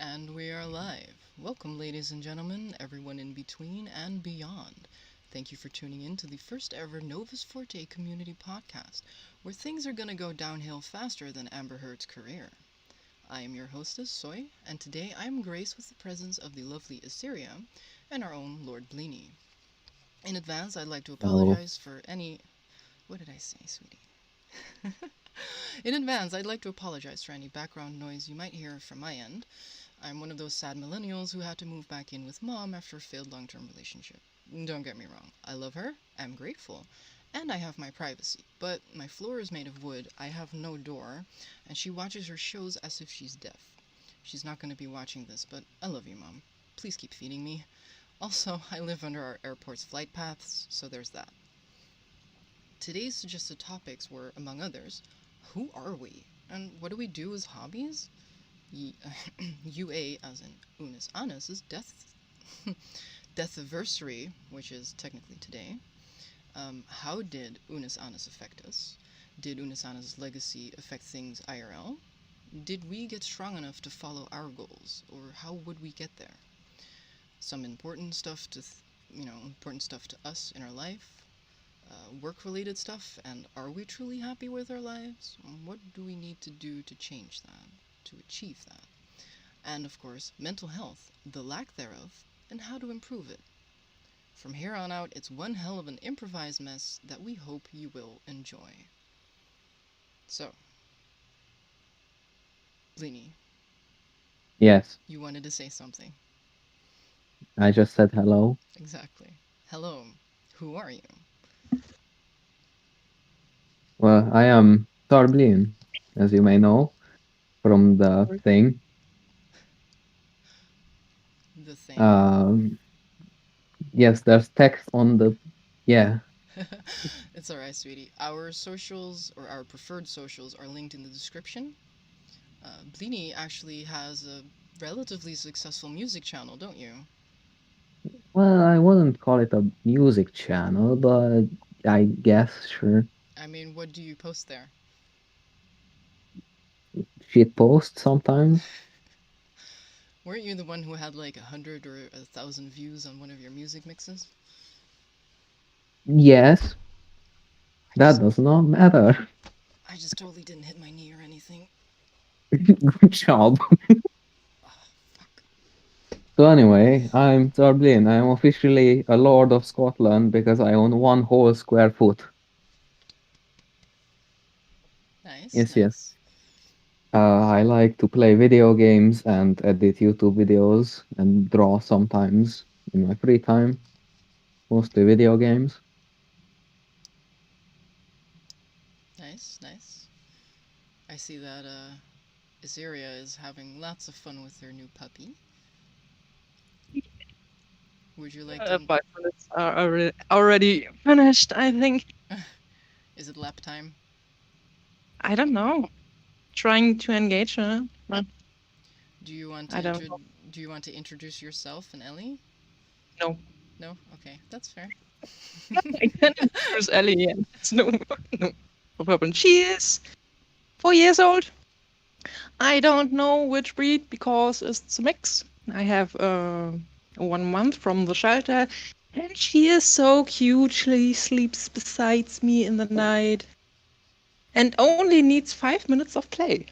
And we are live. Welcome, ladies and gentlemen, everyone in between and beyond. Thank you for tuning in to the first ever Novus Forte community podcast, where things are gonna go downhill faster than Amber Heard's career. I am your hostess, Soy, and today I am graced with the presence of the lovely Isiria and our own Lord Bleeny. In advance, I'd like to Oh, apologize for any. What did I say, sweetie? In advance, I'd like to apologize for any background noise you might hear from my end. I'm one of those sad millennials who had to move back in with mom after a failed long term relationship. Don't get me wrong, I love her, I'm grateful, and I have my privacy. But my floor is made of wood, I have no door, and she watches her shows as if she's deaf. She's not going to be watching this, but I love you, mom. Please keep feeding me. Also, I live under our airport's flight paths, so there's that. Today's suggested topics were, among others, who are we? And what do we do as hobbies? UA, as in Unus Annus, is death. Deathiversary, which is technically today. How did Unus Annus affect us? Did Unus Annus' legacy affect things IRL? Did we get strong enough to follow our goals, or how would we get there? Some important stuff to, important stuff to us in our life, work-related stuff, and are we truly happy with our lives? What do we need to do to change that, to achieve that? And of course, mental health, the lack thereof, and how to improve it. From here on out, it's one hell of an improvised mess that we hope you will enjoy. So, Bleeny, yes. you wanted to say something. I just said hello. Exactly. Hello, who are you? Well, I am Tarblin, as you may know from the thing. The thing. Um, yes, there's text on the. Yeah. It's alright, sweetie. Our socials, or our preferred socials, are linked in the description. Bleeny actually has a relatively successful music channel, don't you? Well, I wouldn't call it a music channel, but I guess sure. I mean, what do you post there? Shit post sometimes. Weren't you the one who had like 100 or 1,000 views on one of your music mixes? Yes, I that just, does not matter. I just totally didn't hit my knee or anything. Good job. Oh, fuck. So anyway, I'm Tarblin. I am officially a Lord of Scotland because I own one whole square foot. Nice, Yes, yes. nice. I like to play video games and edit YouTube videos and draw sometimes in my free time, mostly video games. Nice, nice. I see that Isiria is having lots of fun with her new puppy. Would you like to? 5 minutes are already finished, I think. Is it lap time? I don't know. Trying to engage her, but Do you want to I don't know. Do you want to introduce yourself and Ellie? No, No? Okay, that's fair. I can't introduce Ellie yet. It's no problem. She is 4 years old. I don't know which breed because it's a mix. I have 1 month from the shelter, and she is so cute. She sleeps beside me in the night and only needs 5 minutes of play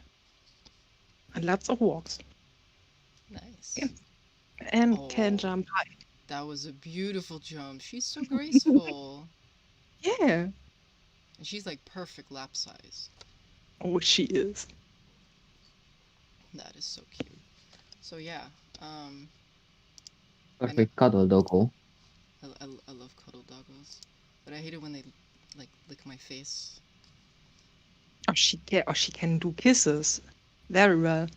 and lots of walks. Yeah. Nice. And can Oh, jump high. that was a beautiful jump. She's so graceful. Yeah. And she's like perfect lap size. Oh, she is. That is so cute. So yeah, um, I know Perfect cuddle doggo. I love cuddle doggos, but I hate it when they like lick my face. She can do kisses very well.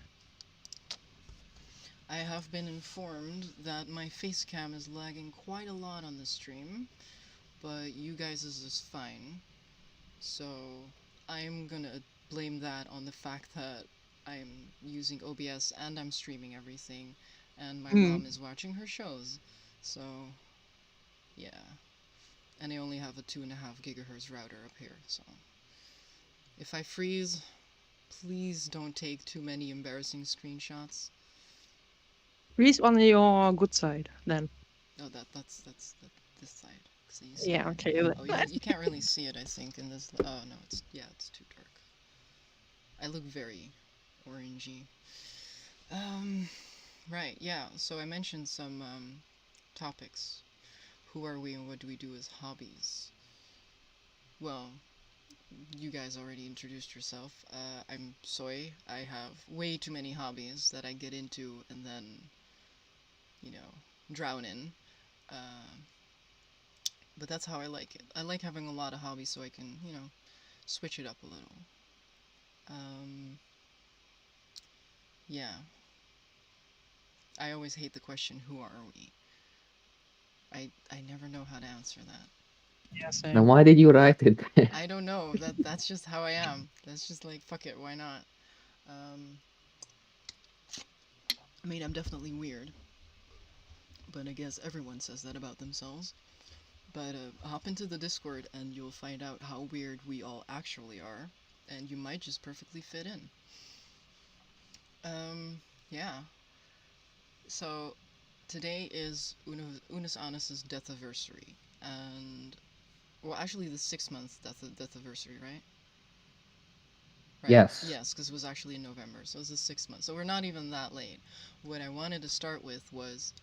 I have been informed that my face cam is lagging quite a lot on the stream, but you guys is fine. So I'm gonna blame that on the fact that I'm using OBS and I'm streaming everything, and my Mm. mom is watching her shows. So yeah, and I only have a 2.5 gigahertz router up here. So if I freeze, please don't take too many embarrassing screenshots. Greece on your good side, then. Oh, that's this side. So you see Yeah, it. okay. Oh, you can't really see it, I think, in this. Oh no, it's too dark. I look very orangey. Right, yeah. So I mentioned some topics. Who are we and what do we do as hobbies? Well, you guys already introduced yourself. I'm Soy. I have way too many hobbies that I get into and then, drown in. Uh, but that's how I like it. I like having a lot of hobbies so I can, switch it up a little. Um, yeah. I always hate the question, who are we? I never know how to answer that. Yeah, Now, same. why did you write it? I don't know. That's just how I am. That's just like, fuck it, why not? Um, I mean, I'm definitely weird, but I guess everyone says that about themselves. But hop into the Discord and you'll find out how weird we all actually are, and you might just perfectly fit in. Yeah. So today is Unus Annus' death anniversary, and well, actually the 6 month death anniversary, right? Right. Yes. Yes, because it was actually in November, so it's the 6 months. So we're not even that late. What I wanted to start with was,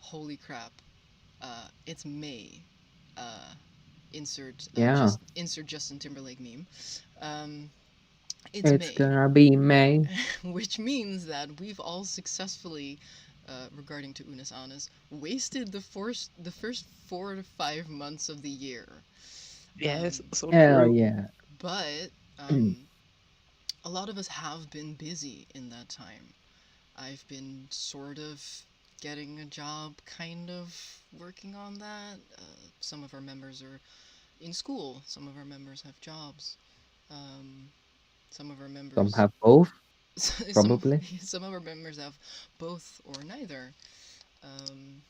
holy crap, it's May. Insert Yeah. insert Justin Timberlake meme. It's It's May, gonna be May. which means that we've all successfully, regarding to Unus Annus, wasted the first 4 to 5 months of the year. Yes, so Hell true. yeah. But a lot of us have been busy in that time. I've been sort of getting a job, kind of working on that. Some of our members are in school, some of our members have jobs. Some of our Some members have both, some probably. some of our members have both or neither. Um,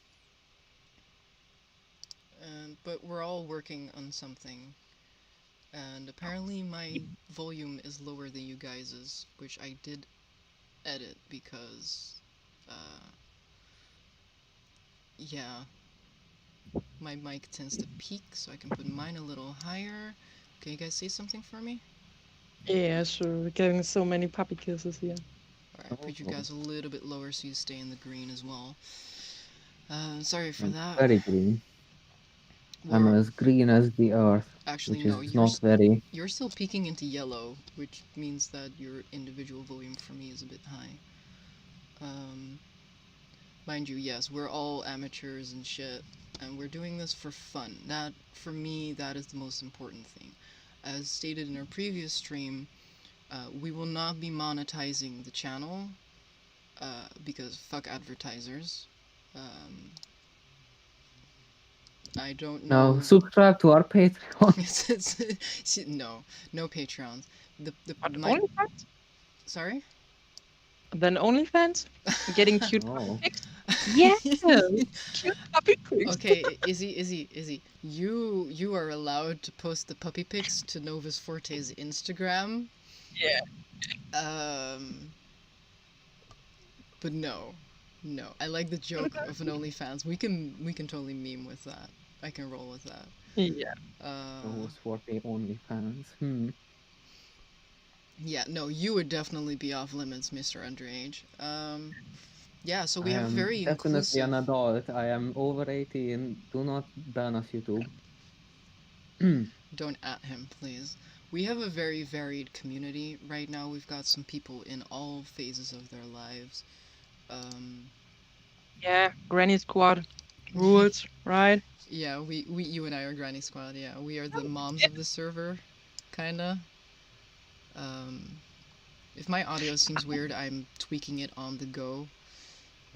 but we're all working on something. And apparently my volume is lower than you guys's, which I did edit because, yeah, my mic tends to peak, so I can put mine a little higher. Can you guys say something for me? Yeah, sure. We're getting so many puppy kisses here. Alright, put you Oh, guys a little bit lower so you stay in the green as well. Sorry for I'm that. very green. I'm We're as green as the earth, actually which no, is not very. you're still peeking into yellow, which means that your individual volume for me is a bit high. Um, Mind you, yes, we're all amateurs and shit, and we're doing this for fun. That, for me, that is the most important thing. As stated in our previous stream, we will not be monetizing the channel, because fuck advertisers. Um, I don't Now, know. subscribe to our Patreon. No Patreons. But My OnlyFans? sorry. Then OnlyFans? Getting cute puppy Oh. pics? Yeah, cute puppy pics. Okay, Izzy, you are allowed to post the puppy pics to Novus Forte's Instagram. Yeah. But no, I like the joke of an OnlyFans. We can totally meme with that. I can roll with that. Yeah. Novus Forte OnlyFans. Yeah, no, you would definitely be off limits, Mr. Underage. Yeah, so I we have a am very definitely inclusive. an adult. I am over 18. Do not ban us, YouTube. Don't at him, please. We have a very varied community right now. We've got some people in all phases of their lives. Um, Yeah, Granny Squad rules, right? yeah, you and I are Granny Squad. Yeah, we are the moms of the server, kinda. Um, if my audio seems weird, I'm tweaking it on the go.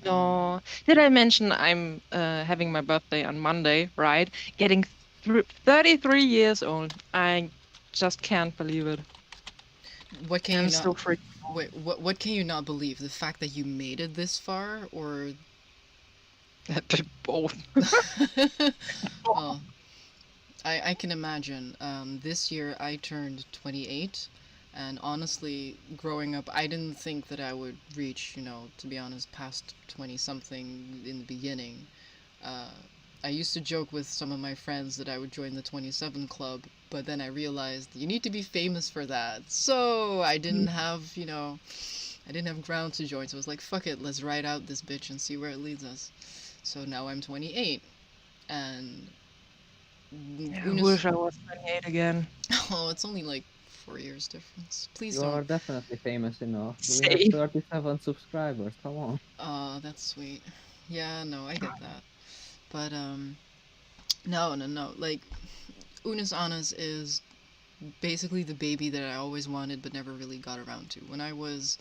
No. Did I mention I'm having my birthday on Monday, right? Getting 33 years old. I just can't believe it. What can you I'm not? still freaking out. Wait, what can you not believe? The fact that you made it this far, or? Both. Well, I can imagine. This year I turned 28, And honestly, growing up, I didn't think that I would reach, to be honest, past 20 something in the beginning. Uh, I used to joke with some of my friends that I would join the 27 club, but then I realized you need to be famous for that. So I didn't have, I didn't have ground to join. So I was like, fuck it, let's ride out this bitch and see where it leads us. So now I'm 28. And Yeah, I Unus. wish I was 28 again. Oh, it's only like 4 years difference. Please You are don't. definitely famous enough. We have Same. 37 subscribers. Come on. Oh, that's sweet. Yeah, no, I get that. But no. Like, Unus Annus is basically the baby that I always wanted but never really got around to. When I was,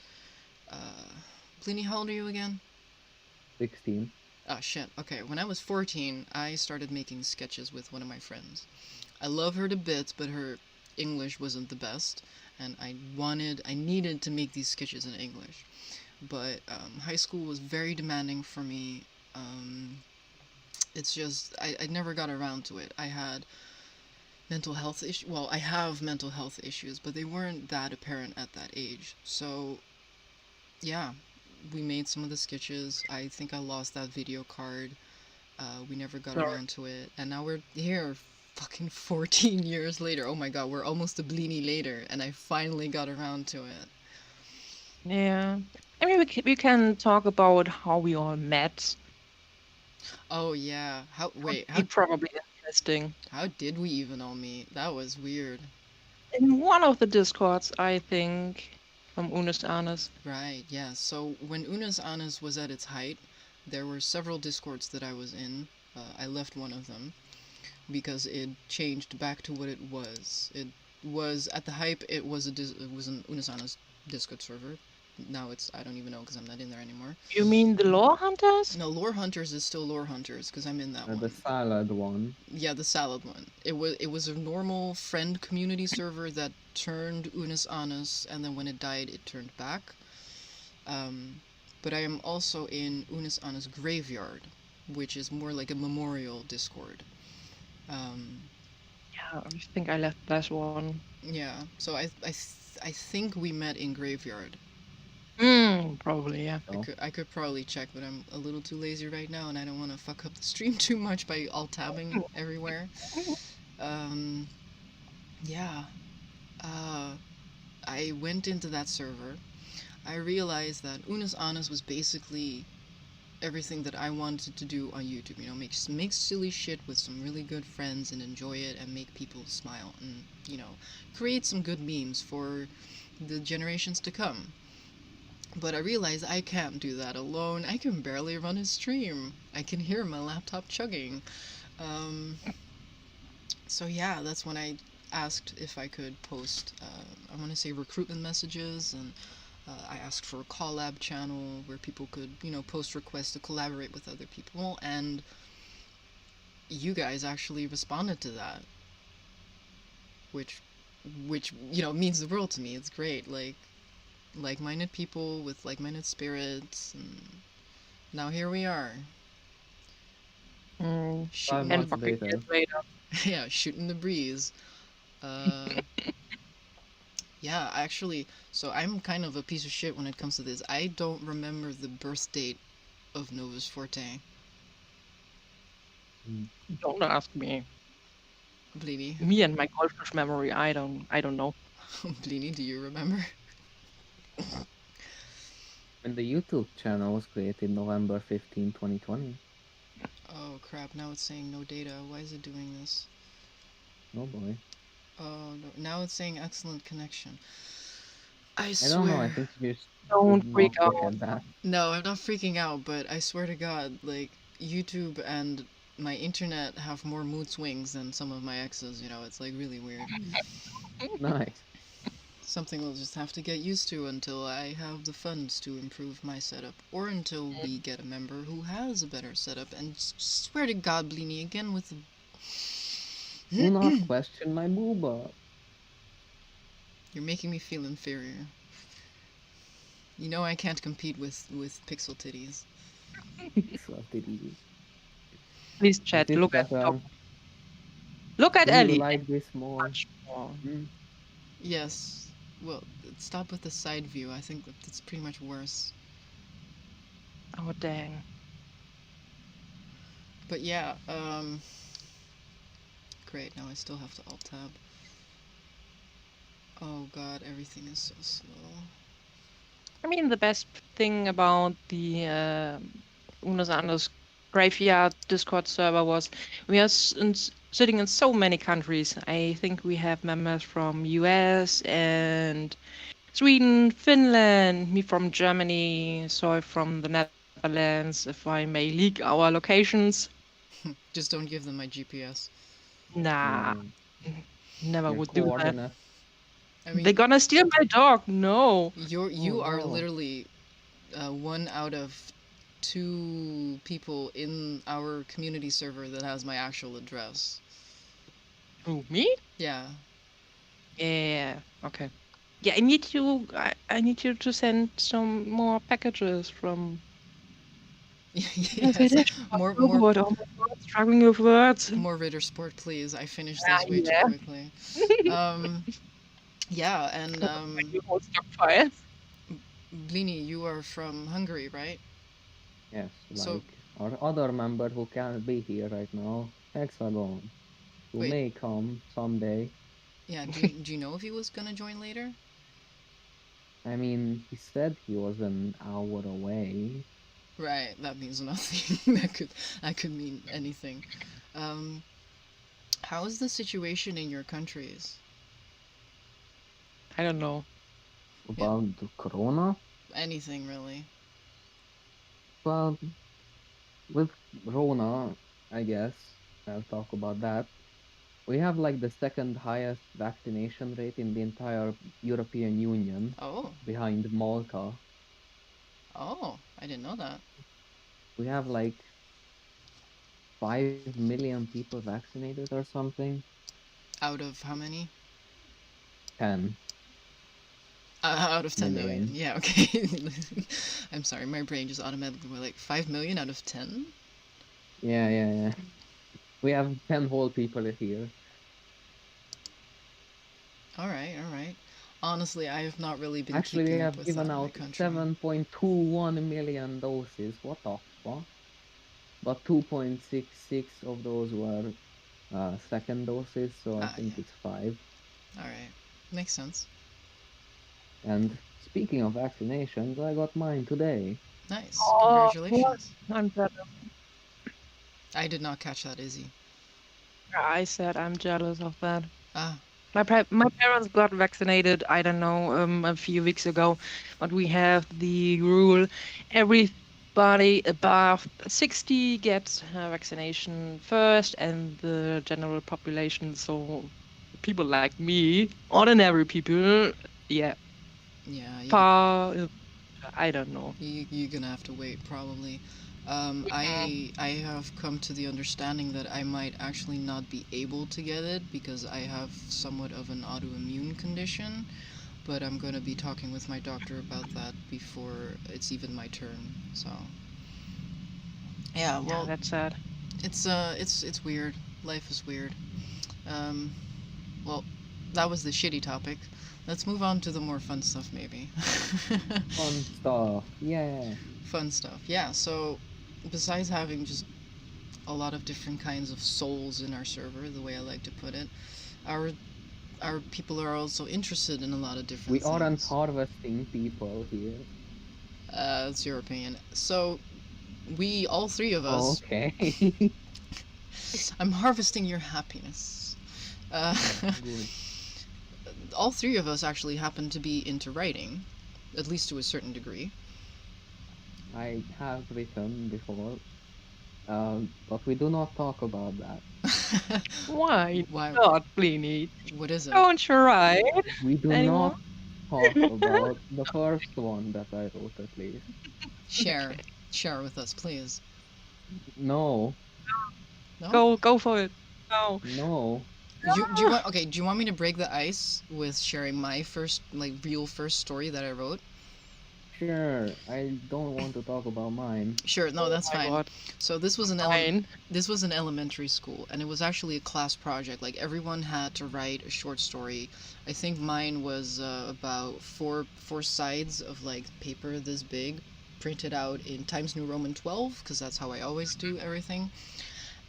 Pliny, how old are you again? 16. Oh shit. Okay, when I was 14, I started making sketches with one of my friends. I love her to bits, but her English wasn't the best, and I needed to make these sketches in English. But high school was very demanding for me. It's just I never got around to it. I had mental health issues. Well, I have mental health issues, but they weren't that apparent at that age. So yeah, we made some of the sketches. I think I lost that video card. We never got Sorry. around to it, and now we're here fucking 14 years later. Oh my god, we're almost a bleeny later, and I finally got around to it. Yeah. I mean, we can talk about how we all met. Oh yeah. Would be probably interesting. How did we even all meet? That was weird. In one of the Discords, I think, from Unus Annus. Right, yeah. So when Unus Annus was at its height, there were several Discords that I was in. I left one of them because it changed back to what it was. It was at the hype. It was an Unus Annus Discord server. Now it's, I don't even know because I'm not in there anymore. You mean the Lore Hunters? No, Lore Hunters is still Lore Hunters because I'm in that one. The salad one. Yeah, the salad one. It was a normal friend community server that turned Unus Annus, and then when it died, it turned back. But I am also in Unus Annus Graveyard, which is more like a memorial Discord. Yeah, I think I left that one. Yeah, so I think we met in Graveyard. Probably, yeah. Oh. I could probably check, but I'm a little too lazy right now, and I don't want to fuck up the stream too much by alt-tabbing everywhere. Yeah. I went into that server. I realized that Unus Annus was basically everything that I wanted to do on YouTube. Make silly shit with some really good friends and enjoy it and make people smile and, create some good memes for the generations to come. But I realized I can't do that alone. I can barely run a stream. I can hear my laptop chugging. So yeah, that's when I asked if I could post, I want to say recruitment messages, and I asked for a collab channel where people could, post requests to collaborate with other people, and you guys actually responded to that, which means the world to me. It's great. Like-minded people with like-minded spirits, and now here we are. Shooting And months fucking later. later. yeah, shooting the breeze. Yeah, actually, so I'm kind of a piece of shit when it comes to this. I don't remember the birth date of Novus Forte. Don't ask me. Bleedy. Me and my goldfish memory, I don't know. Bleedy, do you remember? When the YouTube channel was created November 15, 2020. Oh crap, now it's saying no data. Why is it doing this? Oh boy. Oh, no. Now it's saying excellent connection. I swear. I don't know, I think you just Don't should freak not look out. at that. No, I'm not freaking out, but I swear to God, YouTube and my internet have more mood swings than some of my exes, it's really weird. Nice. Something we'll just have to get used to until I have the funds to improve my setup, or until we get a member who has a better setup. And swear to God, Bleeny, again with the... Do not question my booba. You're making me feel inferior. I can't compete with pixel titties. So titty. Please chat. Is it Look at better? look at Do you Ellie. like this more? Much more. Yes. well, stop with the side view. I think that's pretty much worse. Oh, dang. But yeah, great. Now I still have to Alt-Tab. Oh god, everything is so slow. I mean, the best thing about the Unus Annus Graveyard Discord server was we are sitting in so many countries. I think we have members from US and Sweden, Finland, me from Germany, Soy from the Netherlands, if I may leak our locations. Just don't give them my GPS. Nah, Yeah, never your would do that. coordinates. I They're mean, gonna steal my dog. No. you Oh are no. literally 1 out of 2 people in our community server that has my actual address. Who, me? Yeah. Yeah. Okay. Yeah, I need you. I need you to send some more packages from. Yes. More Oh my God, struggling with words. more Ritter Sport, please. I finished Ah, those way too yeah. quickly. Yeah, and You hold stockpile. Blini, you are from Hungary, right? Yes, So like our other member who can't be here right now, Hexagon, who wait, may come someday. yeah, do you know if he was gonna join later? I mean, he said he was an hour away. Right, that means nothing. that could mean anything. Um, how is the situation in your countries? I don't know. About the corona? Anything really? Well, with Rona, I guess, I'll talk about that. We have like the second highest vaccination rate in the entire European Union, Oh, behind Malta. oh, I didn't know that. We have like 5 million people vaccinated or something. Out of how many? 10 Out of 10 million. million. Yeah, okay. I'm sorry, my brain just automatically went like 5 million out of 10? Yeah. We have 10 whole people here. Alright, alright. Honestly, I have not really been Actually, we keeping up have with that given in my out country. 7.21 million doses. What the fuck? But 2.66 of those were second doses, so I Ah, think yeah. it's 5. Alright. Makes sense. And speaking of vaccinations, I got mine today. Nice. Oh, what? Congratulations. I'm jealous. I did not catch that, Izzy. I said I'm jealous of that. Ah, My parents got vaccinated, I don't know, a few weeks ago, but we have the rule everybody above 60 gets vaccination first, and the general population, so people like me, ordinary people, yeah, yeah, I don't know. you're gonna have to wait probably. I have come to the understanding that I might actually not be able to get it because I have somewhat of an autoimmune condition, but I'm gonna be talking with my doctor about that before it's even my turn. So yeah, Yeah, well, that's sad. it's weird. Life is weird. Um, well, that was the shitty topic. Let's move on to the more fun stuff, maybe. Fun stuff. Yeah. Fun stuff. Yeah, so besides having just a lot of different kinds of souls in our server, the way I like to put it, our our people are also interested in a lot of different We aren't things. harvesting people here. That's your opinion. So we, all three of Oh, us, okay. I'm harvesting your happiness. Uh, Good. all three of us actually happen to be into writing, at least to a certain degree. I have written before, but we do not talk about that. Why Why? not, Pliny? What is it? Don't you write We do anymore? not talk about the first one that I wrote, at least. Share, Okay. share with us, please. No, No. Go for it. No. no. Do you want? Okay. Do you want me to break the ice with sharing my first, like, real first story that I wrote? Sure, I don't want to talk about mine. Sure, no, Oh that's my fine. god. So this was Fine. this was an elementary school, and it was actually a class project. Like everyone had to write a short story. I think mine was about four sides of like paper this big, printed out in Times New Roman 12, because that's how I always do everything.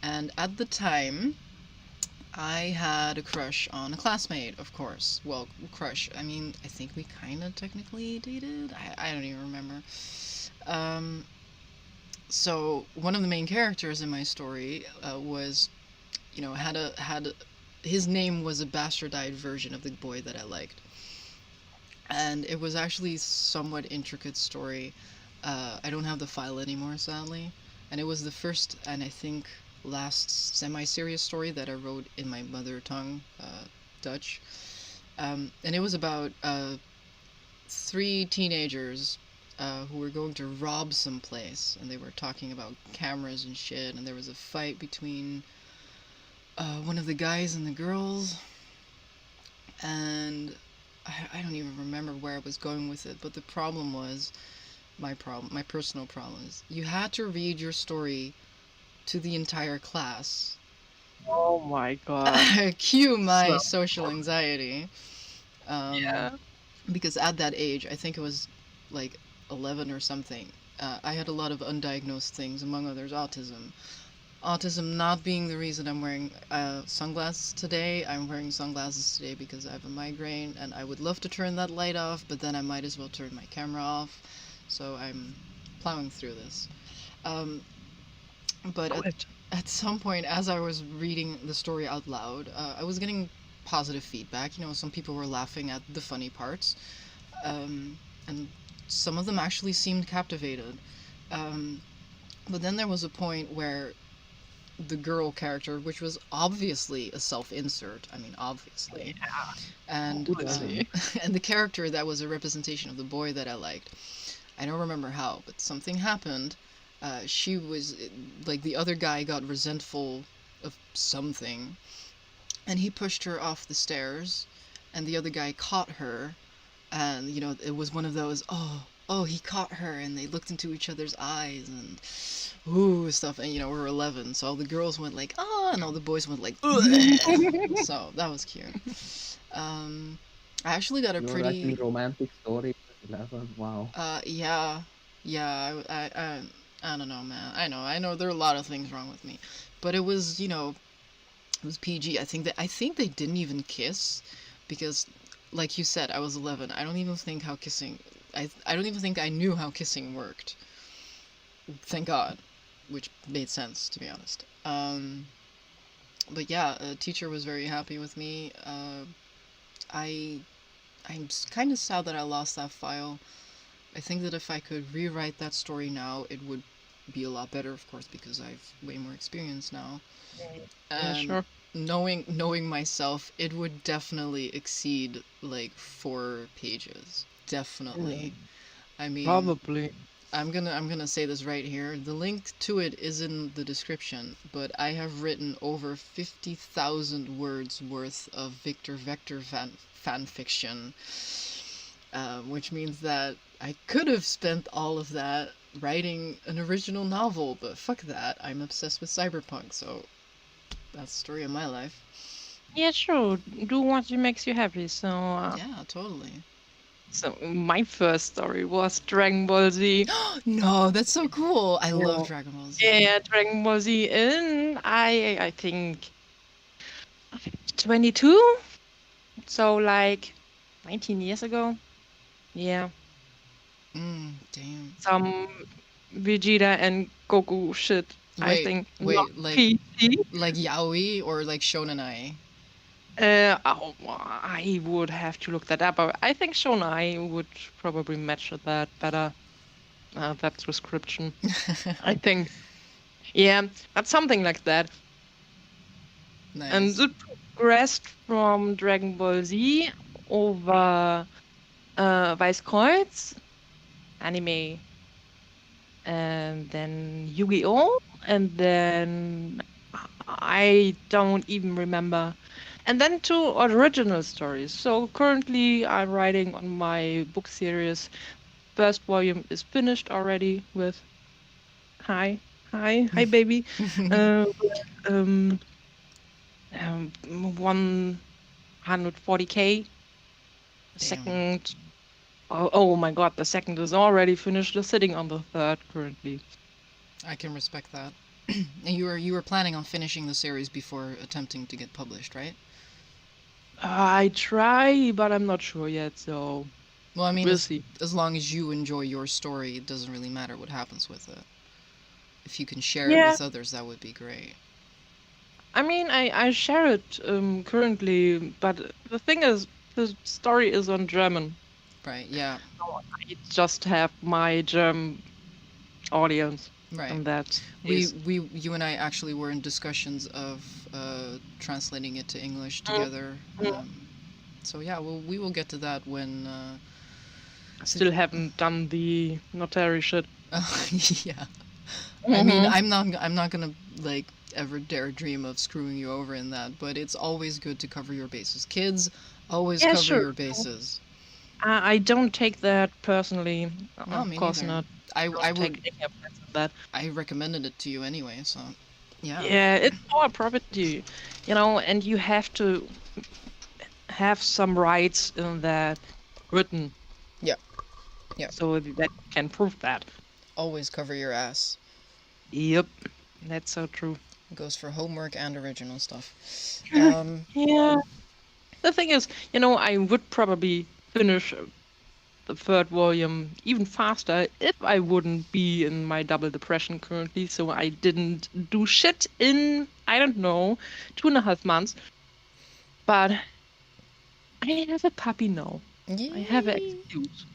And at the time, I had a crush on a classmate, of course. Well, crush. I mean, I think we kind of technically dated. I don't even remember. Um, so one of the main characters in my story was, his name was a bastardized version of the boy that I liked, and it was actually somewhat intricate story. I don't have the file anymore, sadly, and it was the first and I think last semi-serious story that I wrote in my mother tongue, Dutch, and it was about three teenagers who were going to rob some place, and they were talking about cameras and shit, and there was a fight between one of the guys and the girls, and I don't even remember where I was going with it, but the problem was my personal problem is you had to read your story to the entire class. Oh my god. Cue my So, social anxiety. Um, yeah. because at that age, I think it was like 11 or something, I had a lot of undiagnosed things, among others autism. Autism not being the reason I'm wearing sunglasses today. I'm wearing sunglasses today because I have a migraine and I would love to turn that light off, but then I might as well turn my camera off. So I'm plowing through this. Um, but Quit. at some point, as I was reading the story out loud, I was getting positive feedback. Some people were laughing at the funny parts, and some of them actually seemed captivated. Um, but then there was a point where the girl character, which was obviously a self-insert, I mean, obviously, Yeah. and Obviously. and the character that was a representation of the boy that I liked. I don't remember how, but something happened. She was like the other guy got resentful of something, and he pushed her off the stairs, and the other guy caught her, and it was one of those, oh, he caught her, and they looked into each other's eyes and ooh stuff, and we were 11, so all the girls went like and all the boys went like ugh. So that was cute. I actually got a You're writing pretty romantic story at 11. Wow. yeah, I don't know, man. I know there are a lot of things wrong with me, but it was it was PG. I think they didn't even kiss, because like you said, I was 11. I don't even think how kissing I don't even think I knew how kissing worked. Thank God, which made sense, to be honest. But yeah, a teacher was very happy with me. I I'm kind of sad that I lost that file. I think that if I could rewrite that story now, it would be a lot better, of course, because I've way more experience now. Yeah, And sure. knowing myself, it would definitely exceed like 4 pages. Definitely. I mean, Probably. I'm gonna say this right here. The link to it is in the description, but I have written over 50,000 words worth of Victor Vector fan fiction, which means that I could have spent all of that writing an original novel, but fuck that. I'm obsessed with cyberpunk, so that's the story of my life. Yeah, sure. Do what makes you happy. Yeah, totally. So my first story was Dragon Ball Z. No, that's so cool. I love Oh, Dragon Ball Z. Yeah, Dragon Ball Z in I think 22. So like 19 years ago. Yeah. Damn. Some Vegeta and Goku shit. I think not Wait, like PC. Yaoi or like Shonenai? I would have to look that up. I think Shonai would probably match that better. That description. I think. Yeah, but something like that. And Nice. it progressed from Dragon Ball Z over Weißkreuz, anime, and then Yu-Gi-Oh! And then I don't even remember. And then 2 original stories. So currently I'm writing on my book series first volume is finished already with hi baby. With, 140k. The Damn. second, oh my god, the second is already finished. They're sitting on the third currently. I can respect that. And you were planning on finishing the series before attempting to get published, right? I try, but I'm not sure yet, so Well, I mean, we'll see. as long as you enjoy your story, it doesn't really matter what happens with it. If you can share it Yeah. with others, that would be great. I mean, I share it currently, but the thing is, the story is on German. Right, yeah. I just have my German audience, Right. and that You and I actually were in discussions of translating it to English together. So yeah, we will get to that when. I still haven't done the notary shit. Yeah. I mean, I'm not gonna like ever dare dream of screwing you over in that, but it's always good to cover your bases. Kids, always Yeah, cover sure. your bases. I don't take that personally. No, Of me course neither. not. I Don't would. take any offense of that. I recommended it to you anyway, so yeah. Yeah, it's our property, and you have to have some rights in that written. Yeah. Yeah. So that can prove that. Always cover your ass. Yep, that's so true. It goes for homework and original stuff. Yeah. The thing is, I would probably finish the third volume even faster if I wouldn't be in my double depression currently. So I didn't do shit in, I don't know, 2.5 months. But I have a puppy now. I have an excuse.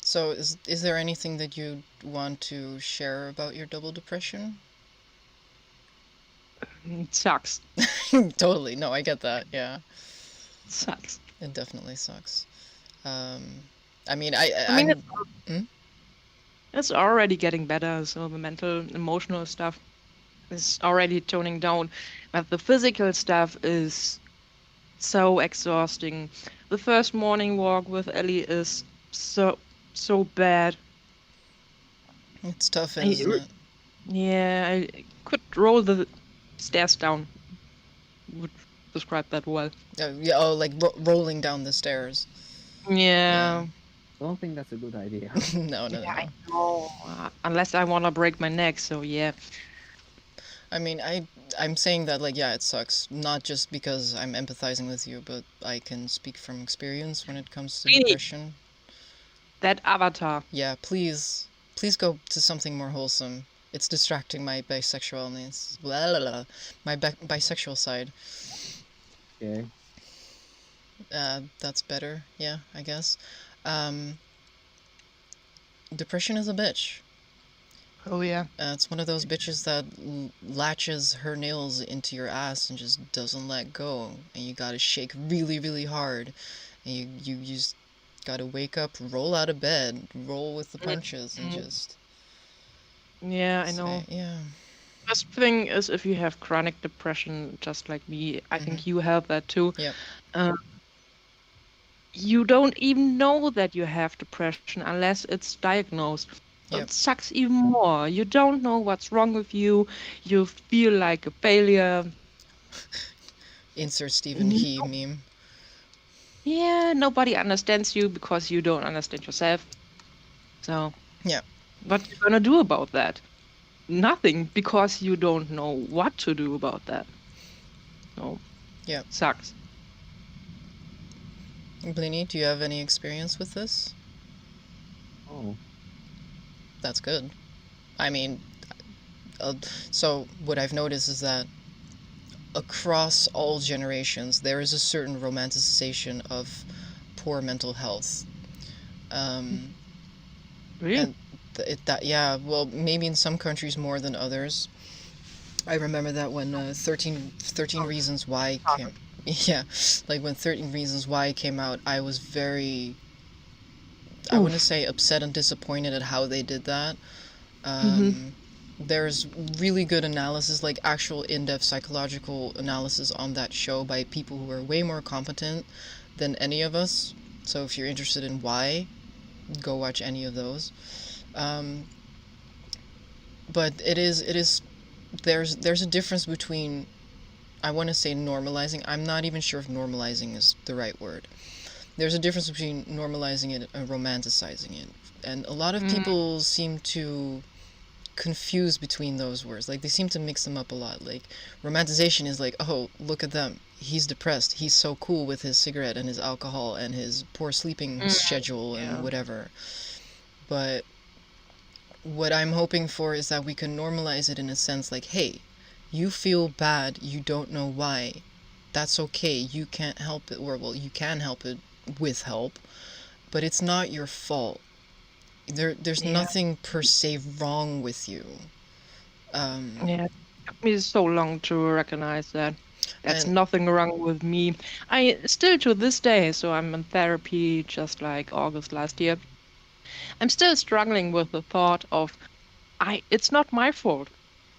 So is there anything that you want to share about your double depression? It sucks. Totally. No, I get that. Yeah. It sucks. It definitely sucks. I mean, it's already getting better. So the mental, emotional stuff is already toning down. But the physical stuff is so exhausting. The first morning walk with Ellie is so bad. It's tough, isn't it? Yeah, I could roll the stairs down. Would describe that well. Yeah, like rolling down the stairs. Yeah. I don't think that's a good idea. No. I know. Unless I want to break my neck, so yeah. I mean, I'm saying that, like, yeah, it sucks. Not just because I'm empathizing with you, but I can speak from experience when it comes to depression. That avatar. Yeah, please go to something more wholesome. It's distracting my bisexualness. My bisexual side. Okay. That's better. Yeah, I guess. Depression is a bitch. Oh yeah. It's one of those bitches that latches her nails into your ass and just doesn't let go, and you gotta shake really, really hard, and you just gotta wake up, roll out of bed, roll with the punches, and just. Yeah, I know. Yeah. First thing is, if you have chronic depression, just like me, I think you have that too. Yep. You don't even know that you have depression unless it's diagnosed. Yep. It sucks even more. You don't know what's wrong with you. You feel like a failure. Insert Stephen He meme. Yeah, nobody understands you because you don't understand yourself. So, yeah. What are you gonna do about that? Nothing, because you don't know what to do about that. So, yeah. Sucks. Blini, do you have any experience with this? Oh. That's good. I mean, so what I've noticed is that across all generations, there is a certain romanticization of poor mental health. Really? And yeah, well, maybe in some countries more than others. I remember that when 13 Reasons Why came. Yeah, like when 13 Reasons Why came out, I was very, I wouldn't say upset and disappointed at how they did that. There's really good analysis, like actual in-depth psychological analysis on that show by people who are way more competent than any of us. So if you're interested in why, go watch any of those. But it is there's a difference between, I want to say normalizing. I'm not even sure if normalizing is the right word. There's a difference between normalizing it and romanticizing it. And a lot of people seem to confuse between those words. Like, they seem to mix them up a lot. Like, romanticization is like, oh, look at them. He's depressed. He's so cool with his cigarette and his alcohol and his poor sleeping schedule and whatever. But what I'm hoping for is that we can normalize it in a sense like, hey, you feel bad. You don't know why. That's okay. You can't help it. Or, well, you can help it with help, but it's not your fault. There's nothing per se wrong with you. It took me so long to recognize that. That's And- nothing wrong with me. I still, to this day, so I'm in therapy just like August last year, I'm still struggling with the thought of, it's not my fault,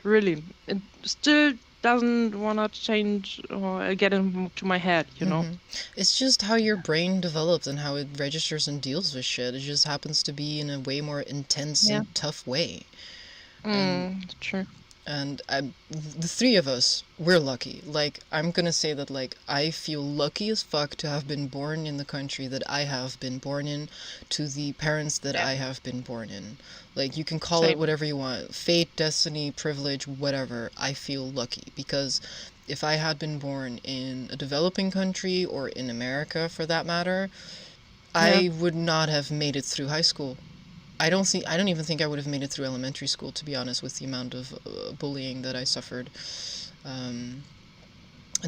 really. It still doesn't want to change or get into my head, you know? It's just how your brain develops and how it registers and deals with shit. It just happens to be in a way more intense and tough way. True. And the three of us, we're lucky. Like, I'm gonna say that, like, I feel lucky as fuck to have been born in the country that I have been born in, to the parents that I have been born in. Like, you can call it whatever you want. Fate, destiny, privilege, whatever. I feel lucky. Because if I had been born in a developing country, or in America for that matter, I would not have made it through high school. I don't even think I would have made it through elementary school, to be honest, with the amount of bullying that I suffered, and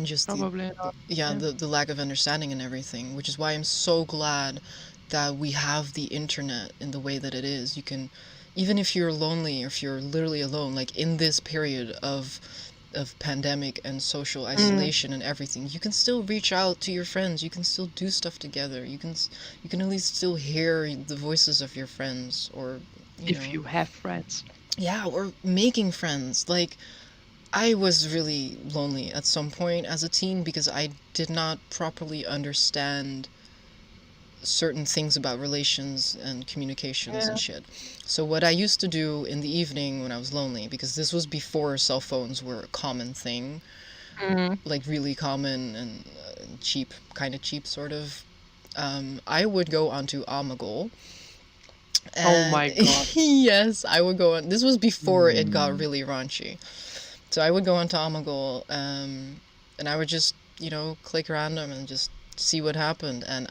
just Probably not. the lack of understanding and everything. Which is why I'm so glad that we have the internet in the way that it is. You can, even if you're lonely or if you're literally alone, like in this period of pandemic and social isolation and everything, you can still reach out to your friends. You can still do stuff together. You can at least still hear the voices of your friends, or If you have friends. Yeah, or making friends. Like, I was really lonely at some point as a teen because I did not properly understand certain things about relations and communications and shit. So what I used to do in the evening when I was lonely, because this was before cell phones were a common thing, like really common and cheap, kind of cheap sort of, I would go onto Omegle. Oh my god. Yes, I would go on. This was before it got really raunchy. So I would go onto Omegle, and I would just, click random and just see what happened. And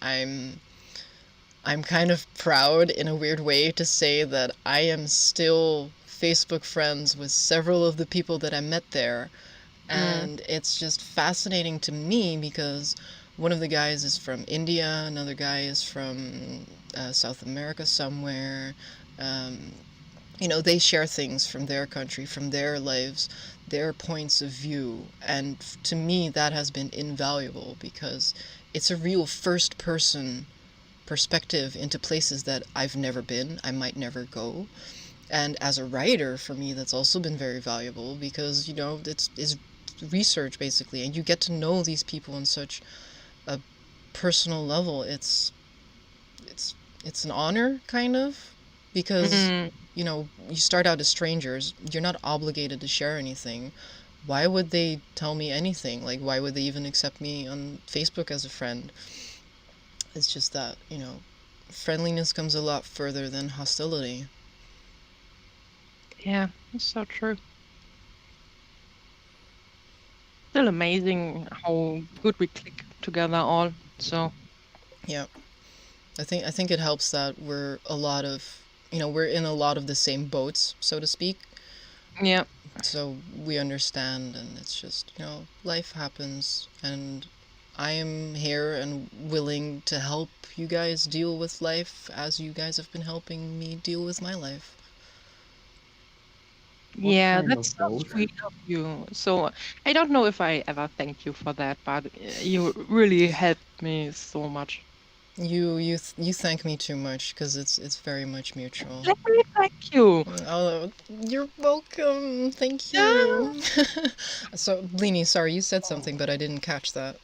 I'm kind of proud in a weird way to say that I am still Facebook friends with several of the people that I met there. And it's just fascinating to me because one of the guys is from India, another guy is from South America somewhere. They share things from their country, from their lives, their points of view. And to me, that has been invaluable because it's a real first-person perspective into places that I've never been, I might never go. And as a writer, for me, that's also been very valuable because, it's research, basically, and you get to know these people on such a personal level. It's an honor, kind of, because, you start out as strangers, you're not obligated to share anything. Why would they tell me anything? Like, why would they even accept me on Facebook as a friend? It's just that, friendliness comes a lot further than hostility. Yeah, it's so true. Still amazing how good we click together all. So Yeah. I think it helps that we're we're in a lot of the same boats, so to speak. yeah. So we understand, and it's just, life happens, and I am here and willing to help you guys deal with life as you guys have been helping me deal with my life. Yeah, kind that's of so both? sweet of you. So I don't know if I ever thank you for that, but you really helped me so much. You thank me too much because it's very much mutual. Let me thank you. Oh, you're welcome. Thank you. So, Bleenie, sorry, you said something, but I didn't catch that.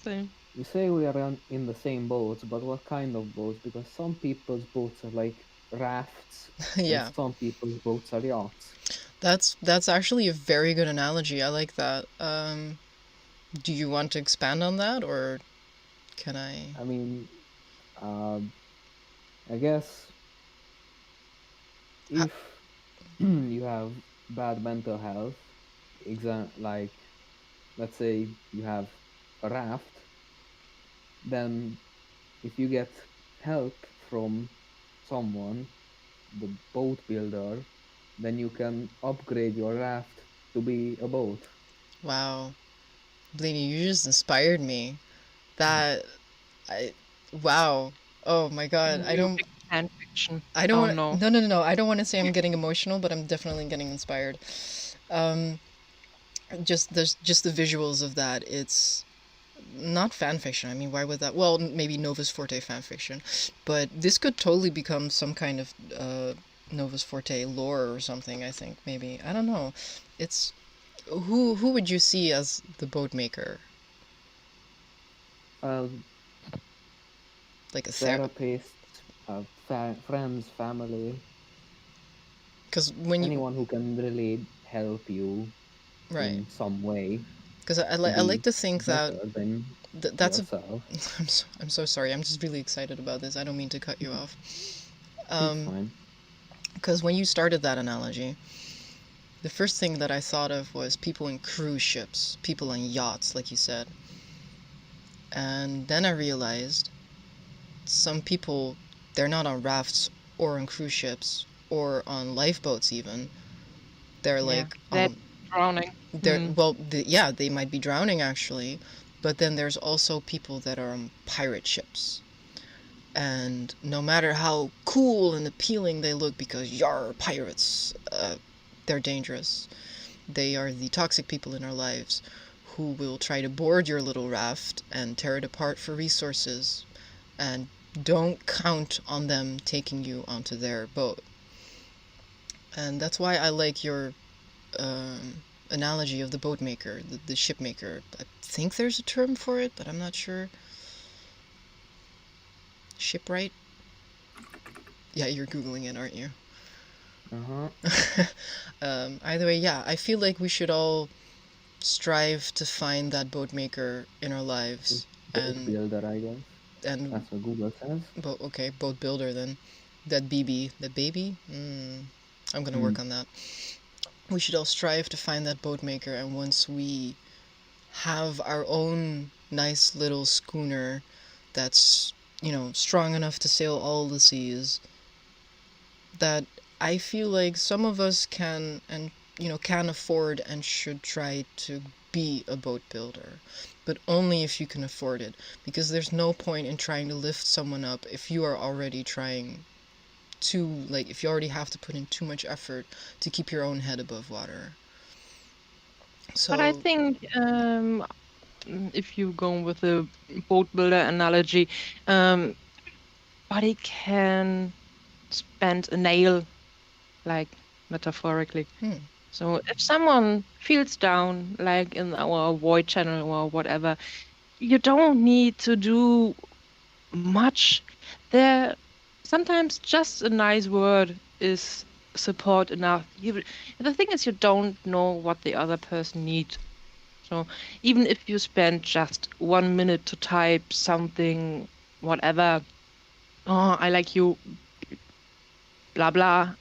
Same. You say we are in the same boats, but what kind of boats? Because some people's boats are like rafts, and Yeah, some people's boats are yachts. that's actually a very good analogy. I like that. Do you want to expand on that, or can I? I mean, uh, I guess Ha- if you have bad mental health, like let's say you have a raft, then if you get help from someone, the boat builder, then you can upgrade your raft to be a boat. Wow, Blaney, you just inspired me. That I, wow. Oh my God, I New don't. fan fiction. I don't Oh want. no. No, no, no, no. I don't want to say I'm getting emotional, but I'm definitely getting inspired. Um, just the visuals of that. It's not fan fiction. I mean, why would that? Well, maybe Novus Forte fan fiction, but this could totally become some kind of Novus Forte lore or something. I think maybe I don't know. It's who would you see as the boat maker? Uh, Like a Therapists, friends, family, because when you anyone who can really help you right. in some way Because to I like be to think that better than that's a. yourself. I'm so sorry. I'm just really excited about this. I don't mean to cut you off. It's fine. Because when you started that analogy, the first thing that I thought of was people in cruise ships, people on yachts, like you said. And then I realized some people, they're not on rafts or on cruise ships or on lifeboats even. They're Yeah, like that on. drowning. They're well, yeah, they might be drowning actually, but then there's also people that are on pirate ships. And no matter how cool and appealing they look, because yar pirates, they're dangerous. They are the toxic people in our lives who will try to board your little raft and tear it apart for resources, and don't count on them taking you onto their boat. And that's why I like your analogy of the boat maker, the ship maker. I think there's a term for it, but I'm not sure. Shipwright? Yeah, you're Googling it, aren't you? Either way, yeah, I feel like we should all strive to find that boat maker in our lives. Boat builder, I guess. And That's what Google says. okay, boat builder then. That baby? I'm gonna work on that. We should all strive to find that boat maker, and once we have our own nice little schooner that's, strong enough to sail all the seas, that I feel like some of us can can afford and should try to be a boat builder, but only if you can afford it, because there's no point in trying to lift someone up if you are already trying to, like, if you already have to put in too much effort to keep your own head above water. So But I think if you go with the boat builder analogy, body can spend a nail, like metaphorically. So if someone feels down, like in our void channel or whatever, you don't need to do much. There, sometimes just a nice word is support enough. The thing is, you don't know what the other person needs. So even if you spend just 1 minute to type something, whatever, oh, I like you, blah blah,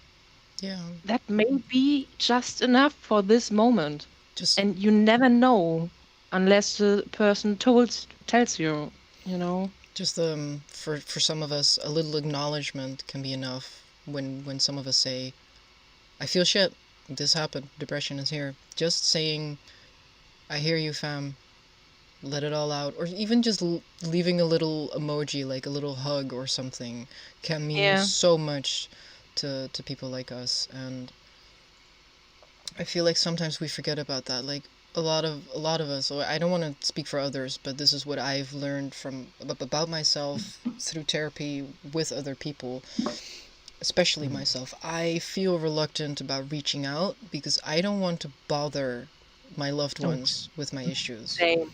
yeah, that may be just enough for this moment. just And you never know unless the person tells you, you know. just for some of us, a little acknowledgement can be enough. When some of us say, I feel shit, this happened, depression is here, just saying, I hear you, fam, let it all out, or even just leaving a little emoji, like a little hug or something, can mean Yeah. so much to people like us. And I feel like sometimes we forget about that. Like a lot of us, I don't want to speak for others, but this is what I've learned from about myself through therapy with other people, especially myself. I feel reluctant about reaching out because I don't want to bother my loved ones with my issues. Same.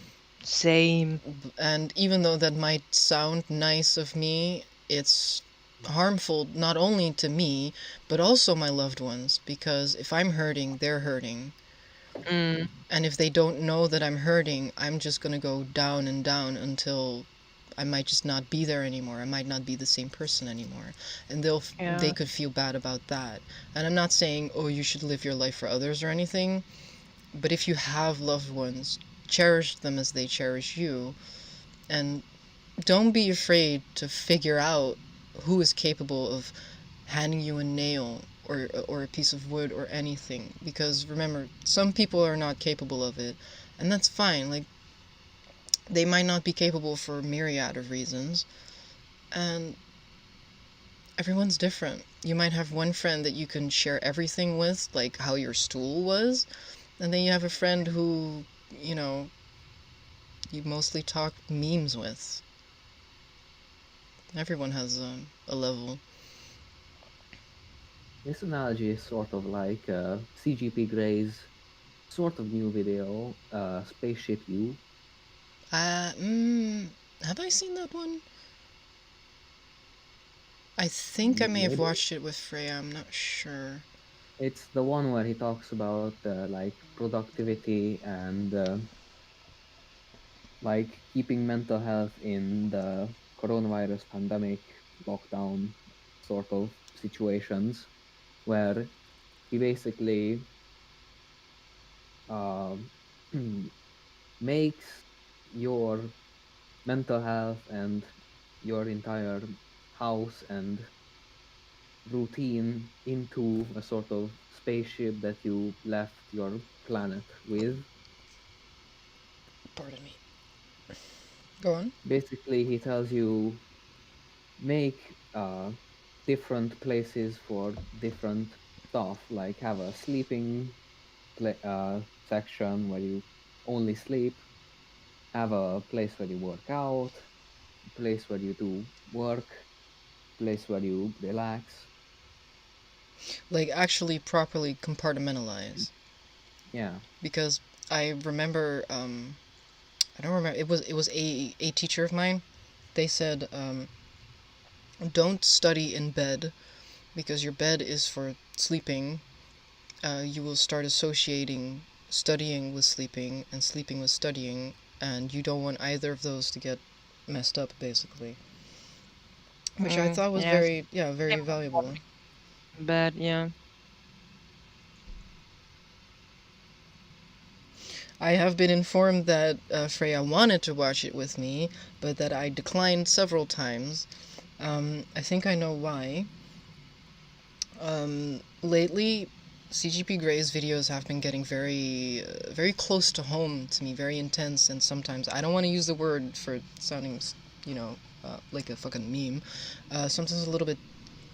Same. And even though that might sound nice of me, it's harmful not only to me, but also my loved ones, because if I'm hurting, they're hurting. Mm. And if they don't know that I'm hurting, I'm just gonna go down and down until I might just not be there anymore. I might not be the same person anymore. And they could feel bad about that. And I'm not saying, oh, you should live your life for others or anything. But if you have loved ones, cherish them as they cherish you. And don't be afraid to figure out who is capable of handing you a nail or a piece of wood or anything. Because remember, some people are not capable of it. And that's fine. Like, they might not be capable for a myriad of reasons. And everyone's different. You might have one friend that you can share everything with, like how your stool was. And then you have a friend who, you know, you mostly talk memes with. Everyone has a level. This analogy is sort of like CGP Grey's sort of new video, Spaceship U. Have I seen that one? I think I may have watched it with Freya, I'm not sure. It's the one where he talks about like productivity and like keeping mental health in the coronavirus pandemic lockdown sort of situations, where he basically makes your mental health and your entire house and routine into a sort of spaceship that you left your planet with. Pardon me. Go on. Basically, he tells you make different places for different stuff, like have a sleeping section where you only sleep, have a place where you work out, a place where you do work, place where you relax. Like, actually properly compartmentalize. Yeah. Because I remember, I don't remember, it was a teacher of mine. They said, don't study in bed, because your bed is for sleeping. You will start associating studying with sleeping and sleeping with studying, and you don't want either of those to get messed up, basically. Which I thought was very valuable. Bad, yeah. I have been informed that Freya wanted to watch it with me, but that I declined several times. I think I know why. Lately, CGP Grey's videos have been getting very, very close to home to me, very intense, and sometimes, I don't want to use the word for sounding, you know, like a fucking meme, sometimes a little bit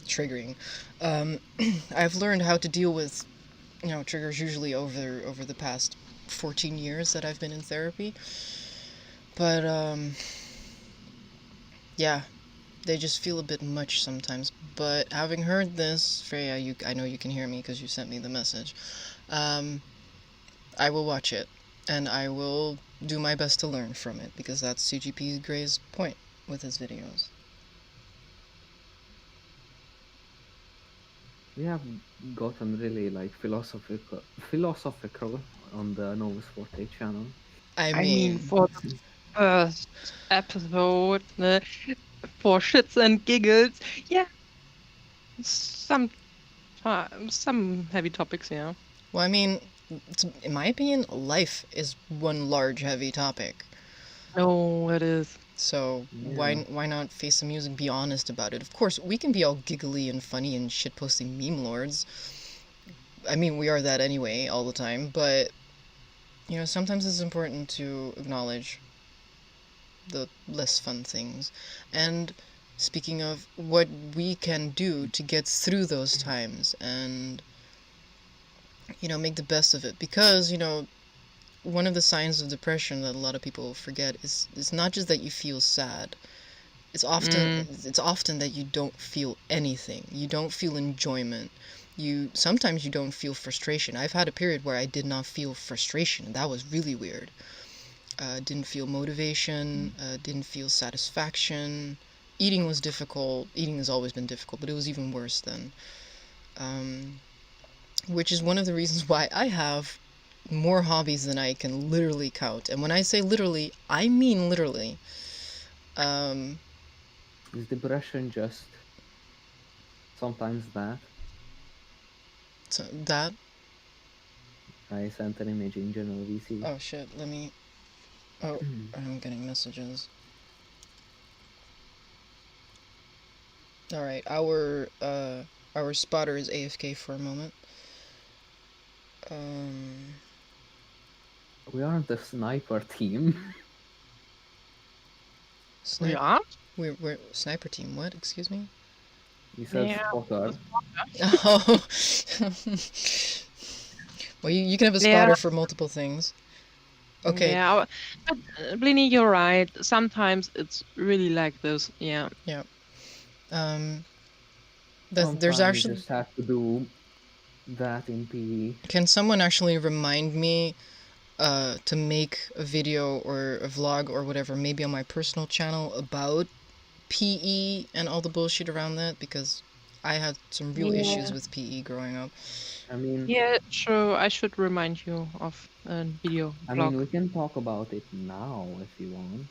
triggering. I've learned how to deal with, you know, triggers usually over the past 14 years that I've been in therapy. But, yeah, they just feel a bit much sometimes. But having heard this, Freya, I know you can hear me because you sent me the message. I will watch it, and I will do my best to learn from it, because that's CGP Grey's point with his videos. We have gotten really like philosophical on the Novus Forte channel. I mean, for the first episode, for shits and giggles, yeah, some heavy topics, yeah. well, I mean, in my opinion, life is one large heavy topic. No, it is. So why not face the music, be honest about it? Of course, we can be all giggly and funny and shitposting meme lords. I mean, we are that anyway all the time, but, you know, sometimes it's important to acknowledge the less fun things. And speaking of what we can do to get through those times and, you know, make the best of it. Because, you know, one of the signs of depression that a lot of people forget is not just that you feel sad. It's often that you don't feel anything. You don't feel enjoyment. Sometimes you don't feel frustration. I've had a period where I did not feel frustration, and that was really weird. Didn't feel motivation, didn't feel satisfaction. Eating was difficult. Eating has always been difficult, but it was even worse then. Which is one of the reasons why I have more hobbies than I can literally count. And when I say literally, I mean literally. Is depression just sometimes that? So that. I sent an image in general VC. Oh shit! Let me. Oh, I'm getting messages. All right, our spotter is AFK for a moment. We aren't a sniper team. We are? We're sniper team. What? Excuse me? You said Yeah. spotter. Oh. Well, you can have a spotter Yeah. for multiple things. Okay. Yeah, but Blini, you're right. Sometimes it's really like this. Yeah. There's Sometimes actually. you just have to do that in PE. Can someone actually remind me to make a video or a vlog or whatever, maybe on my personal channel about PE and all the bullshit around that? Because I had some real issues with PE growing up. I mean, Yeah, sure. I should remind you of a video I vlog. mean, we can talk about it now if you want.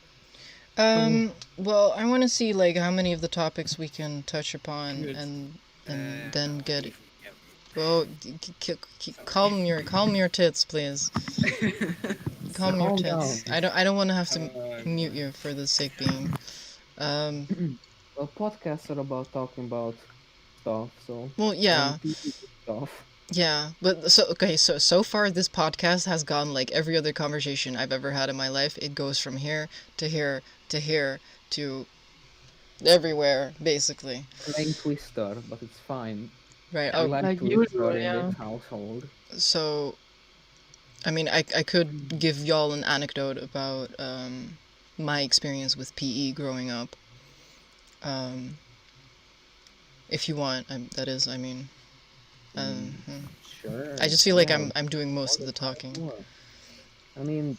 Well, I want to see like how many of the topics we can touch upon Good. and then get it. Well, calm your tits, please. Calm your tits. down. I don't want to have to mute you for the sake being. Well, podcasts are about talking about stuff, so. Well, yeah. Stuff. Yeah, but so far this podcast has gone like every other conversation I've ever had in my life. It goes from here to here to here to everywhere, basically. Playing Twister, but it's fine. Right. I Oh, like like Twister usual, in yeah. this household. so, I mean, I could give y'all an anecdote about my experience with PE growing up. If you want, that is, I mean. Sure. I just feel like yeah, I'm doing most of the talking. sure. I mean,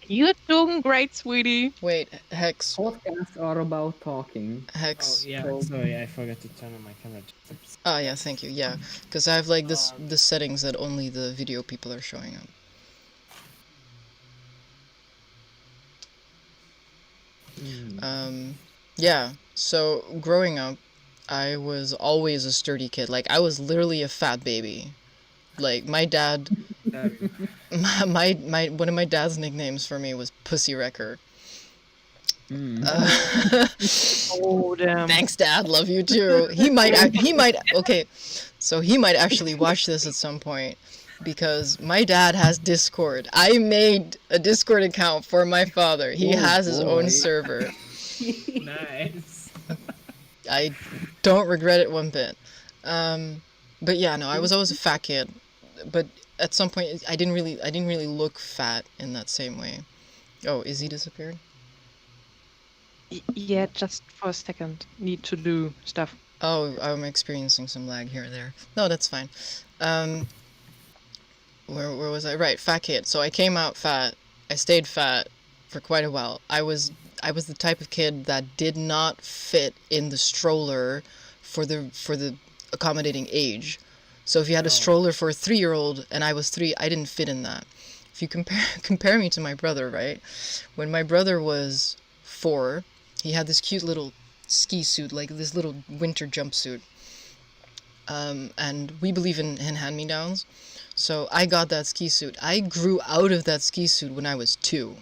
You're doing great, sweetie. Wait, Hex. podcasts are about talking. Oh Hex. yeah, So- sorry, I forgot to turn on my camera. Oh yeah, thank you. Yeah, because I have like the settings that only the video people are showing up. Yeah. So growing up, I was always a sturdy kid. Like I was literally a fat baby. Like my dad, my one of my dad's nicknames for me was Pussy Wrecker. Oh, damn. Thanks, Dad. Love you too. He might. Okay, so he might actually watch this at some point because my dad has Discord. I made a Discord account for my father. He Oh, has his own boy. server. Nice. I don't regret it one bit. But yeah, no, I was always a fat kid. But at some point, I didn't really look fat in that same way. Oh, is he disappeared? Yeah, just for a second. Need to do stuff. Oh, I'm experiencing some lag here and there. No, that's fine. Where was I? Right, fat kid. So I came out fat. I stayed fat for quite a while. I was the type of kid that did not fit in the stroller for the accommodating age. So if you had a stroller for a 3-year-old and I was 3, I didn't fit in that. If you compare me to my brother, right? When my brother was 4, he had this cute little ski suit, like this little winter jumpsuit. And we believe in hand-me-downs. So I got that ski suit. I grew out of that ski suit when I was 2.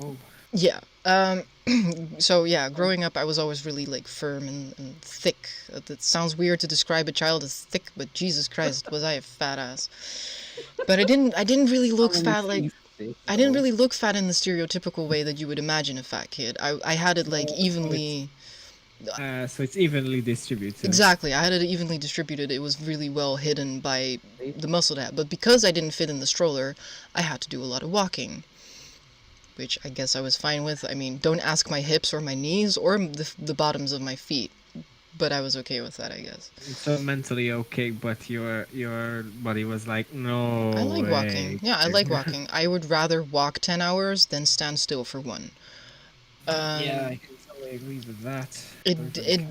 Oh. Yeah. So yeah, growing up, I was always really like firm and thick. It sounds weird to describe a child as thick, but Jesus Christ, was I a fat ass. But I didn't really look fat like... I didn't really look fat in the stereotypical way that you would imagine a fat kid. I had it like evenly... So it's evenly distributed. Exactly, I had it evenly distributed. It was really well hidden by the muscle that. But because I didn't fit in the stroller, I had to do a lot of walking, which I guess I was fine with. I mean, don't ask my hips or my knees or the bottoms of my feet. but I was okay with that, I guess. So mentally okay, but your body was like, no I like walking. way. Yeah, I like walking. I would rather walk 10 hours than stand still for one. Yeah, I can totally agree with that. It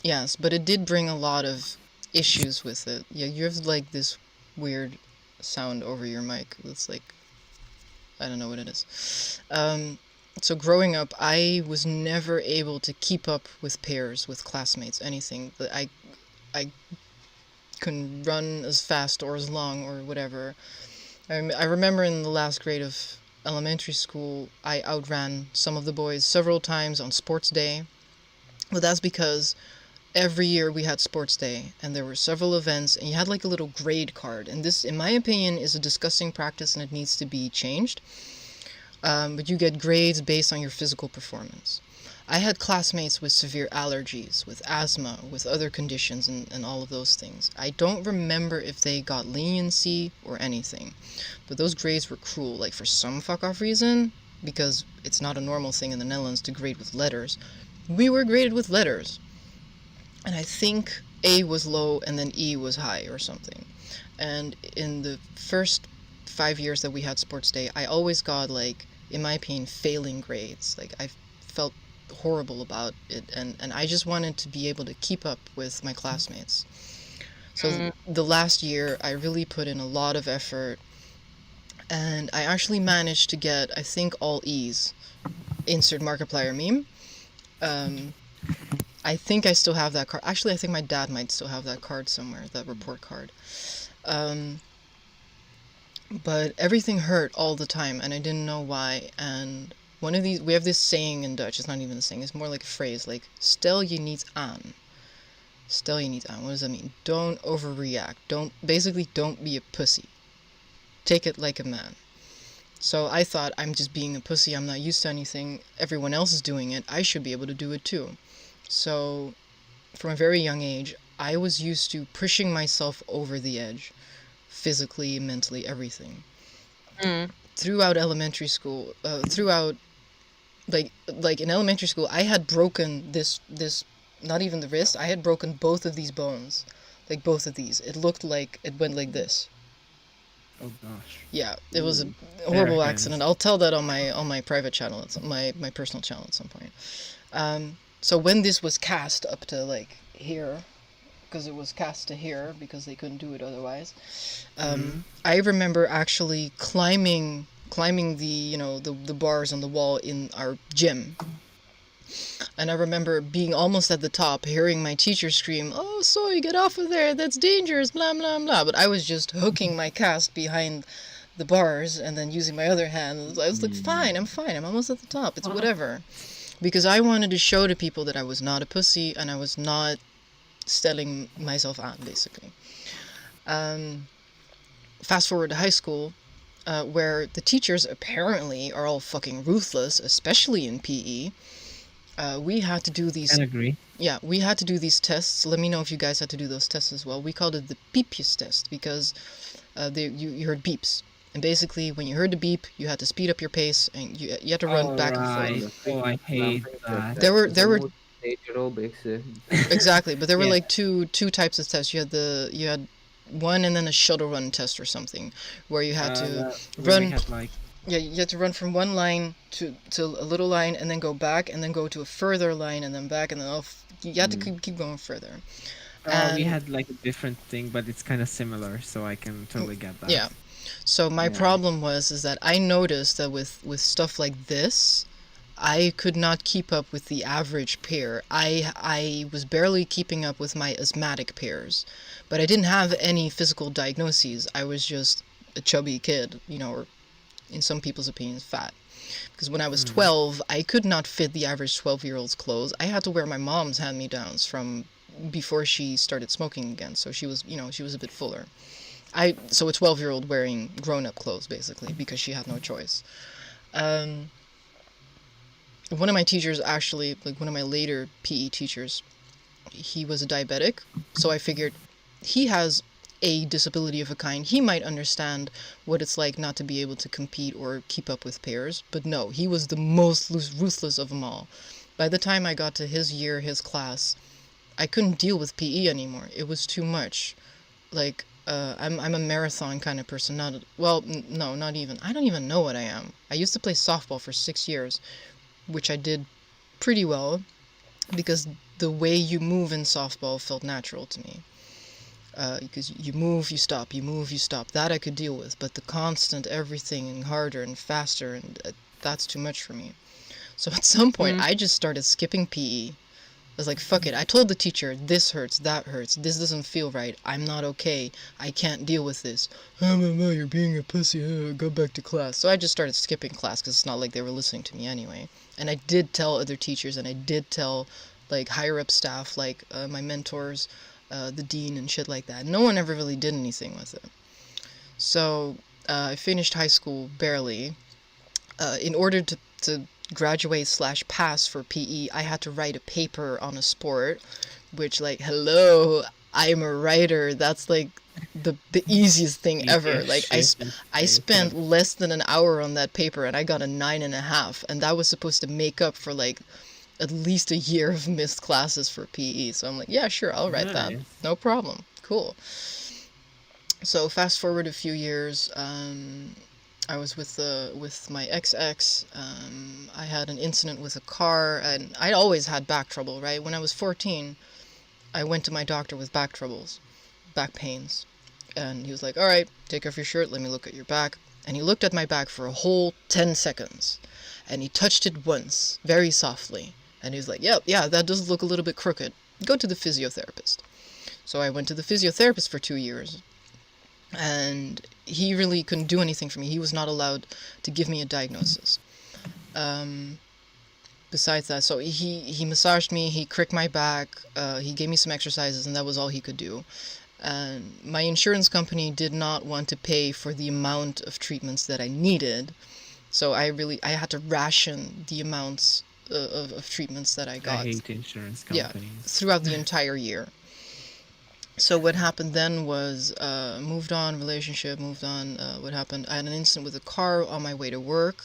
yes, but it did bring a lot of issues with it. Yeah, you have like this weird sound over your mic. It's like I don't know what it is. So growing up, I was never able to keep up with peers, with classmates, anything. I couldn't run as fast or as long or whatever. I remember in the last grade of elementary school, I outran some of the boys several times on sports day. But that's because every year we had sports day and there were several events and you had like a little grade card. And this, in my opinion, is a disgusting practice and it needs to be changed. But you get grades based on your physical performance. I had classmates with severe allergies, with asthma, with other conditions and all of those things. I don't remember if they got leniency or anything, but those grades were cruel, like for some fuck off reason, because it's not a normal thing in the Netherlands to grade with letters. We were graded with letters. And I think A was low and then E was high or something. And in the first 5 years that we had sports day, I always got like, in my opinion, failing grades. Like I felt horrible about it and I just wanted to be able to keep up with my classmates. So the last year I really put in a lot of effort and I actually managed to get, I think, all E's. Insert Markiplier meme. I think I still have that card. Actually, I think my dad might still have that card somewhere, that report card. But everything hurt all the time and I didn't know why. And one of these, we have this saying in Dutch, it's not even a saying, it's more like a phrase, like, stel je niet aan. Stel je niet aan, what does that mean? Don't overreact. Basically, don't be a pussy. Take it like a man. So I thought, I'm just being a pussy, I'm not used to anything, everyone else is doing it, I should be able to do it too. So, from a very young age, I was used to pushing myself over the edge. Physically, mentally, everything. Throughout elementary school, like in elementary school, I had broken this, not even the wrist, I had broken both of these bones. Like both of these. It looked like it went like this. Oh gosh. Yeah, it was a horrible accident. I'll tell that on my private channel, my personal channel at some point. So when this was cast up to like here, because it was cast to here because they couldn't do it otherwise, I remember actually climbing the the bars on the wall in our gym. And I remember being almost at the top, hearing my teacher scream, "Oh, Soy, get off of there, that's dangerous, blah, blah, blah." But I was just hooking my cast behind the bars and then using my other hand. I was like, fine, I'm almost at the top, it's whatever. Because I wanted to show to people that I was not a pussy and I was not stelling myself on, basically. Fast forward to high school, where the teachers apparently are all fucking ruthless, especially in PE. We had to do these... I agree. Yeah, we had to do these tests. Let me know if you guys had to do those tests as well. We called it the Peepees Test because you heard beeps. And basically, when you heard the beep, you had to speed up your pace and you had to run back and forth. Oh, I hate that. There were stage aerobics. exactly, but there were Yeah. like two types of tests. You had one and then a shuttle run test or something, where you had to run. We had, like, Yeah, you had to run from one line to a little line and then go back and then go to a further line and then back and then off. You had to keep going further. we And- had like a different thing, but it's kind of similar, so I can totally get that. Yeah. So my problem is that I noticed that with stuff like this, I could not keep up with the average peer. I was barely keeping up with my asthmatic peers, but I didn't have any physical diagnoses. I was just a chubby kid, or in some people's opinions, fat. Because when I was 12, I could not fit the average 12-year-old's clothes. I had to wear my mom's hand-me-downs from before she started smoking again. So she was, she was a bit fuller. So a 12-year-old wearing grown-up clothes, basically, because she had no choice. One of my teachers, actually, like one of my later PE teachers, he was a diabetic. So I figured he has a disability of a kind. He might understand what it's like not to be able to compete or keep up with peers. But no, he was the most ruthless of them all. By the time I got to his year, his class, I couldn't deal with PE anymore. It was too much. Like, I'm a marathon kind of person. No, not even. I don't even know what I am. I used to play softball for 6 years, which I did pretty well, because the way you move in softball felt natural to me. Because you move, you stop, you move, you stop. That I could deal with, but the constant everything and harder and faster, and that's too much for me. So at some point, I just started skipping PE. I was like, fuck it. I told the teacher, this hurts, that hurts, this doesn't feel right, I'm not okay, I can't deal with this. You're being a pussy, go back to class. So I just started skipping class, because it's not like they were listening to me anyway. And I did tell other teachers, and I did tell, like, higher-up staff, like, my mentors, the dean and shit like that. No one ever really did anything with it. So, I finished high school barely. In order to graduate/pass for PE, I had to write a paper on a sport, which, like, hello, I'm a writer. That's like the easiest thing ever. Like, I spent less than an hour on that paper, and I got a 9.5, and that was supposed to make up for, like, at least a year of missed classes for PE. So I'm like, yeah, sure, I'll write that. No problem. Cool. So fast forward a few years, I was with my ex. I had an incident with a car, and I'd always had back trouble, right? When I was 14, I went to my doctor with back troubles, back pains. And he was like, all right, take off your shirt, let me look at your back. And he looked at my back for a whole 10 seconds. And he touched it once, very softly. And he was like, yep, yeah, that does look a little bit crooked. Go to the physiotherapist. So I went to the physiotherapist for 2 years. And he really couldn't do anything for me. He was not allowed to give me a diagnosis. Besides that, so he massaged me, he cricked my back, he gave me some exercises, and that was all he could do. And my insurance company did not want to pay for the amount of treatments that I needed. So I had to ration the amounts of treatments that I got. I hate insurance companies. Yeah, throughout the entire year. So what happened then was, moved on, what happened, I had an incident with a car on my way to work.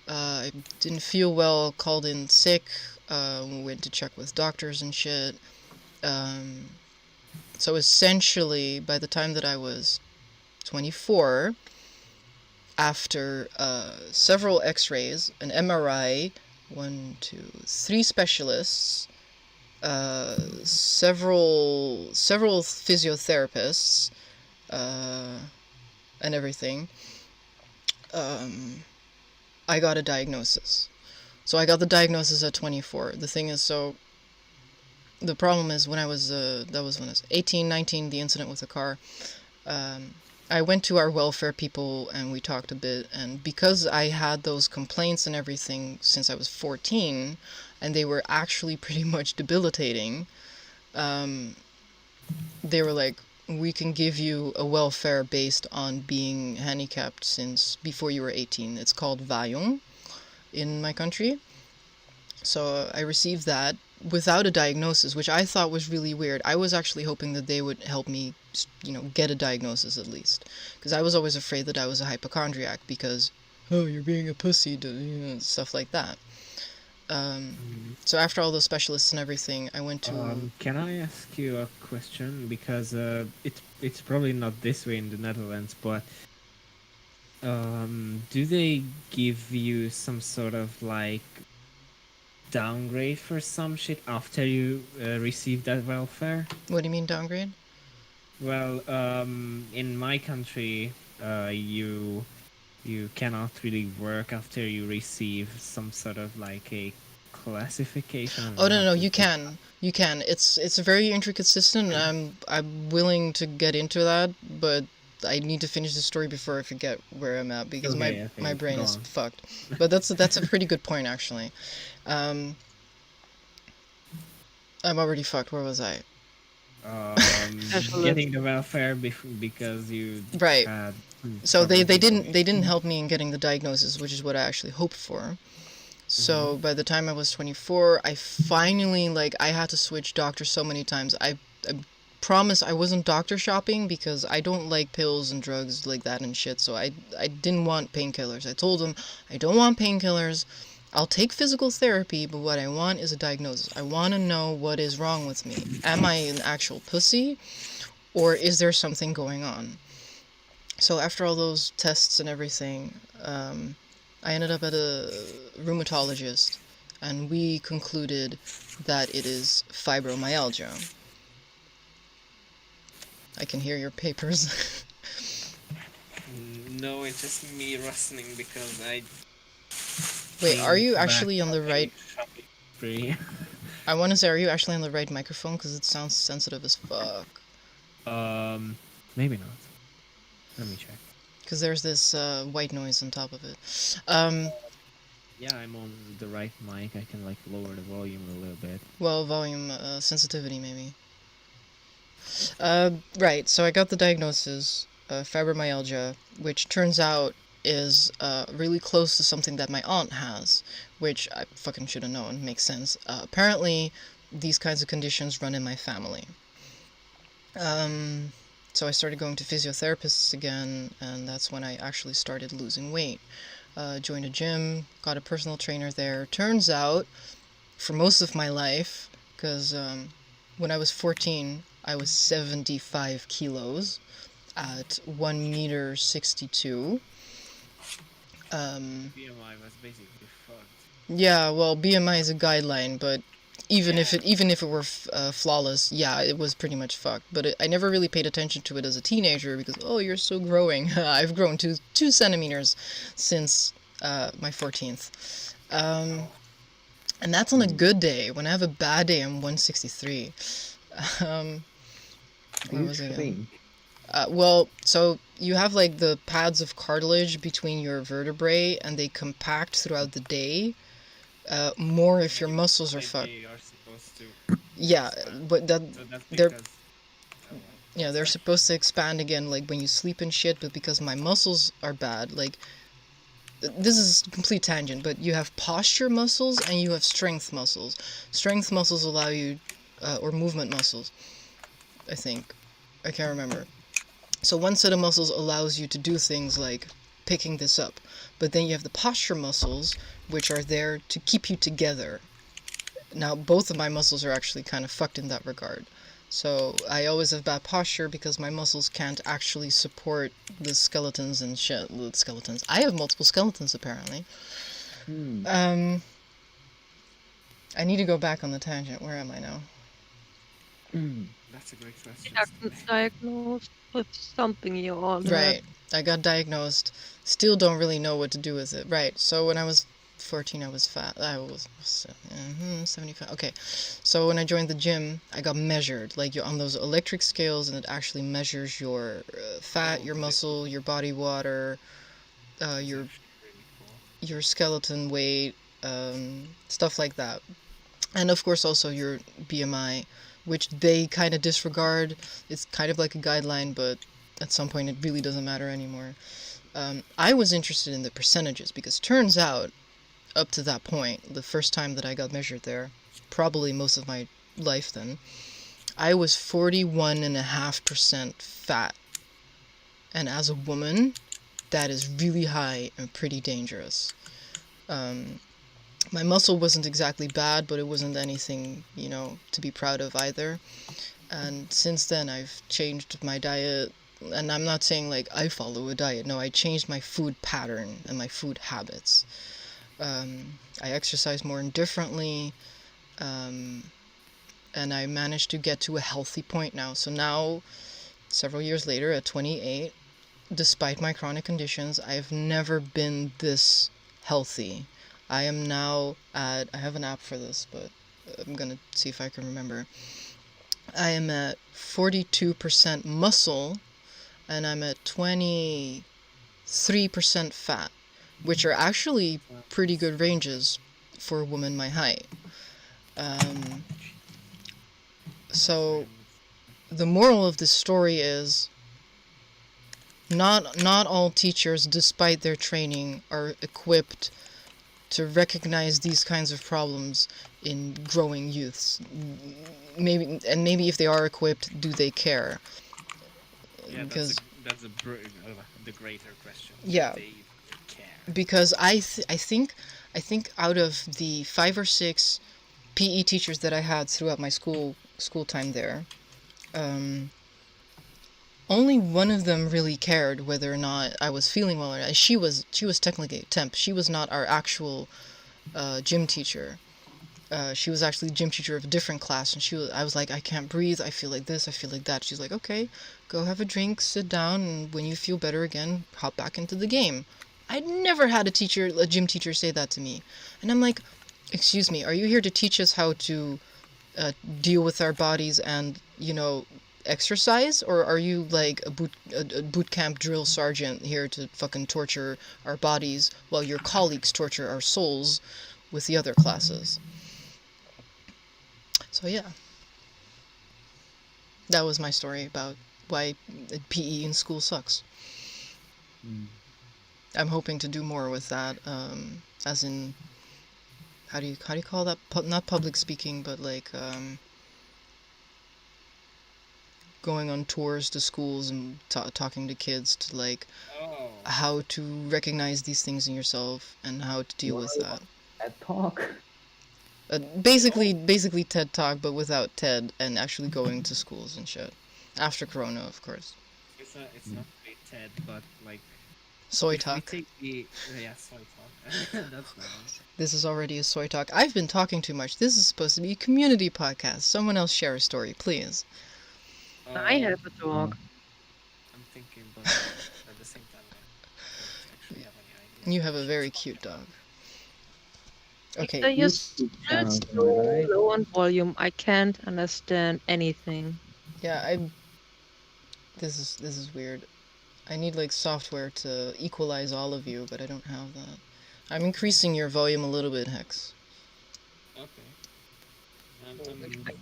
I didn't feel well, called in sick, went to check with doctors and shit. So essentially, by the time that I was 24, after several x-rays, an MRI, 1, 2, 3 specialists, several physiotherapists, and everything, I got a diagnosis. So I got the diagnosis at 24. The thing is, so the problem is when I was, that was when I was 18, 19, the incident with the car, I went to our welfare people and we talked a bit, and because I had those complaints and everything since I was 14, and they were actually pretty much debilitating, they were like, we can give you a welfare based on being handicapped since before you were 18. It's called Vaillon in my country. So I received that without a diagnosis, which I thought was really weird. I was actually hoping that they would help me, get a diagnosis at least. Because I was always afraid that I was a hypochondriac because, oh, you're being a pussy, stuff like that. So after all those specialists and everything, I went to... Can I ask you a question? Because it's probably not this way in the Netherlands, but do they give you some sort of like downgrade for some shit after you receive that welfare? What do you mean downgrade? Well, in my country, you cannot really work after you receive some sort of like a classification. Oh no, you can. It's a very intricate system, and I'm willing to get into that, but I need to finish the story before I forget where I'm at because my brain is fucked. But that's a pretty good point actually. I'm already fucked. Where was I? Getting the welfare because you right. Had so they didn't help me in getting the diagnosis, which is what I actually hoped for. So by the time I was 24, I finally, I had to switch doctors so many times. I promise I wasn't doctor shopping because I don't like pills and drugs like that and shit. So I didn't want painkillers. I told them I don't want painkillers. I'll take physical therapy, but what I want is a diagnosis. I want to know what is wrong with me. Am I an actual pussy, or is there something going on? So after all those tests and everything, I ended up at a rheumatologist, and we concluded that it is fibromyalgia. I can hear your papers. No, it's just me rustling because I. Wait, are you came actually back on the from a right? shopping spree. I want to say, are you actually on the right microphone? Because it sounds sensitive as fuck. Maybe not. Let me check. Because there's this white noise on top of it. Yeah, I'm on the right mic. I can like lower the volume a little bit. Well, volume sensitivity maybe. Right, so I got the diagnosis, fibromyalgia, which turns out is really close to something that my aunt has, which I fucking should have known, makes sense. Apparently, these kinds of conditions run in my family. So I started going to physiotherapists again, and that's when I actually started losing weight. Joined a gym, got a personal trainer there. Turns out, for most of my life, because when I was 14, I was 75 kilos at 1 meter 62. BMI was basically fucked. Yeah, well, BMI is a guideline, but even if it were flawless, yeah, it was pretty much fucked. But I never really paid attention to it as a teenager because, oh, you're still growing. I've grown 2 centimeters since my 14th. And that's on a good day. When I have a bad day, I'm 163. Where was I again? Well, so you have like the pads of cartilage between your vertebrae, and they compact throughout the day. More if your muscles are fucked. They are supposed to. Yeah, but that So that's they're because. yeah, they're supposed to expand again like when you sleep and shit, but because my muscles are bad, like this is a complete tangent, but you have posture muscles and you have strength muscles. Strength muscles allow you or movement muscles, I think. I can't remember. So one set of muscles allows you to do things like picking this up, but then you have the posture muscles, which are there to keep you together. Now, both of my muscles are actually kind of fucked in that regard. So I always have bad posture because my muscles can't actually support the skeletons and shit. The skeletons. I have multiple skeletons, apparently. I need to go back on the tangent. Where am I now? That's a great question. Diagnosed with something you all Right. I got diagnosed. Still don't really know what to do with it. Right. So when I was 14, I was fat. I was 75. Okay. So when I joined the gym, I got measured. Like you're on those electric scales, and it actually measures your fat, your muscle, your body water, your skeleton weight, stuff like that. And of course also your BMI, which they kind of disregard. It's kind of like a guideline, but at some point it really doesn't matter anymore. I was interested in the percentages because turns out, up to that point, the first time that I got measured there, probably most of my life then, I was 41.5% fat. And as a woman, that is really high and pretty dangerous. My muscle wasn't exactly bad, but it wasn't anything, to be proud of either. And since then, I've changed my diet. And I'm not saying, like, I follow a diet. No, I changed my food pattern and my food habits. I exercise more indifferently. And I managed to get to a healthy point now. So now, several years later, at 28, despite my chronic conditions, I've never been this healthy. I am now at, I have an app for this, but I'm gonna see if I can remember. I am at 42% muscle, and I'm at 23% fat, which are actually pretty good ranges for a woman my height. So the moral of this story is not all teachers, despite their training, are equipped to recognize these kinds of problems in growing youths. Maybe if they are equipped, do they care? Yeah, Because that's the greater question. Yeah. Do they care? because I think I think out of the 5 or 6 PE teachers that I had throughout my school time there, only one of them really cared whether or not I was feeling well or not. She was technically a temp. She was not our actual gym teacher. She was actually the gym teacher of a different class, and I was like, I can't breathe, I feel like this, I feel like that. She's like, okay, go have a drink, sit down, and when you feel better again, hop back into the game. I'd never had a gym teacher say that to me. And I'm like, excuse me, are you here to teach us how to deal with our bodies and, exercise? Or are you like a boot camp drill sergeant here to fucking torture our bodies while your colleagues torture our souls with the other classes? So yeah, that was my story about why PE in school sucks. I'm hoping to do more with that, as in, how do you call that? Not public speaking, but like going on tours to schools and talking to kids to like how to recognize these things in yourself and how to deal with that. TED Talk. Basically TED Talk, but without TED, and actually going to schools and shit. After Corona, of course. It's not really TED, but like Soy if we talk. take soy talk. That's nice. This is already a soy talk. I've been talking too much. This is supposed to be a community podcast. Someone else share a story, please. I have a dog. I'm thinking, but at the same time, I don't actually have any idea. You have a very cute dog. Okay. Victor, you're channel, so right? low on volume. I can't understand anything. Yeah, this is weird. I need like software to equalize all of you, but I don't have that. I'm increasing your volume a little bit, Hex. Okay. I'm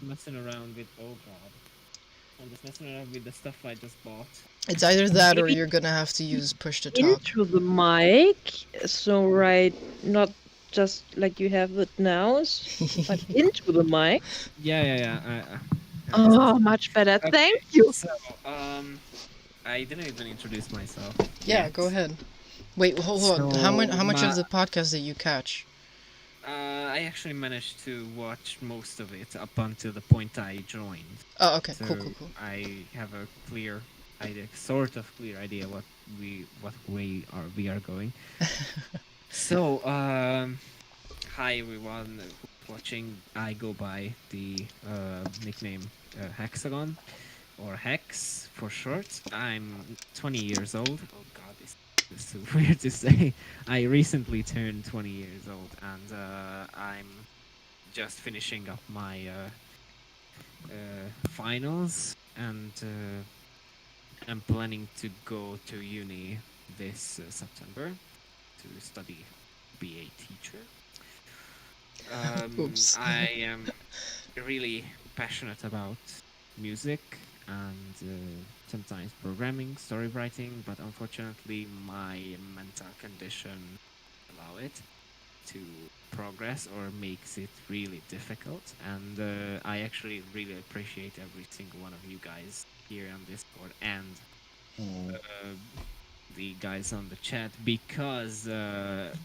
messing around with I'm just messing around with the stuff I just bought. It's either that or you're gonna have to use push to talk. Into the mic, so right, not just like you have it now, but into the mic. Yeah. Oh, much better. Okay, Thank you. So, I didn't even introduce myself. Yeah, yet. go ahead. Wait, hold on. So, How much of the podcast did you catch? I actually managed to watch most of it up until the point I joined. Oh, okay. So Cool. I have a clear idea, sort of clear idea what way we are going. So, hi everyone watching. I go by the nickname Hexagon, or Hex for short. I'm 20 years old. Oh god, this is so weird to say. I recently turned 20 years old, and I'm just finishing up my finals, and I'm planning to go to uni this September to study be a teacher. Oops. I am really passionate about music and sometimes programming, story writing, but unfortunately my mental condition allow it to progress or makes it really difficult. And I actually really appreciate every single one of you guys here on Discord and the guys on the chat, because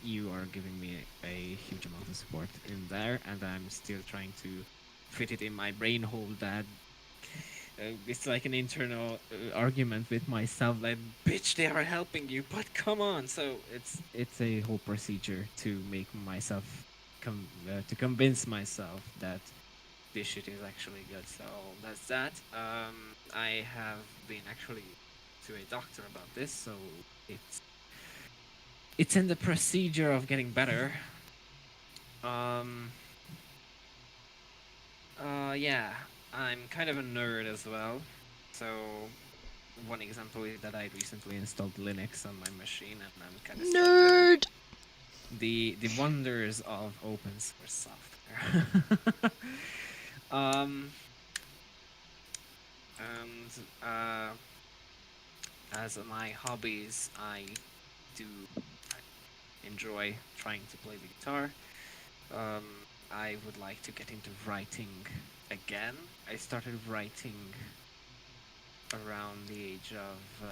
you are giving me a huge amount of support in there, and I'm still trying to fit it in my brain hole that it's like an internal argument with myself, like, bitch, they are helping you, but come on. So it's a whole procedure to make myself to convince myself that this shit is actually good. So that's that. I have been actually to a doctor about this, so it's in the procedure of getting better. Yeah, I'm kind of a nerd as well. So one example is that I recently installed Linux on my machine, and I'm kind of Nerd. The wonders of open source software. And as my hobbies, I do enjoy trying to play the guitar. I would like to get into writing again. I started writing around the age of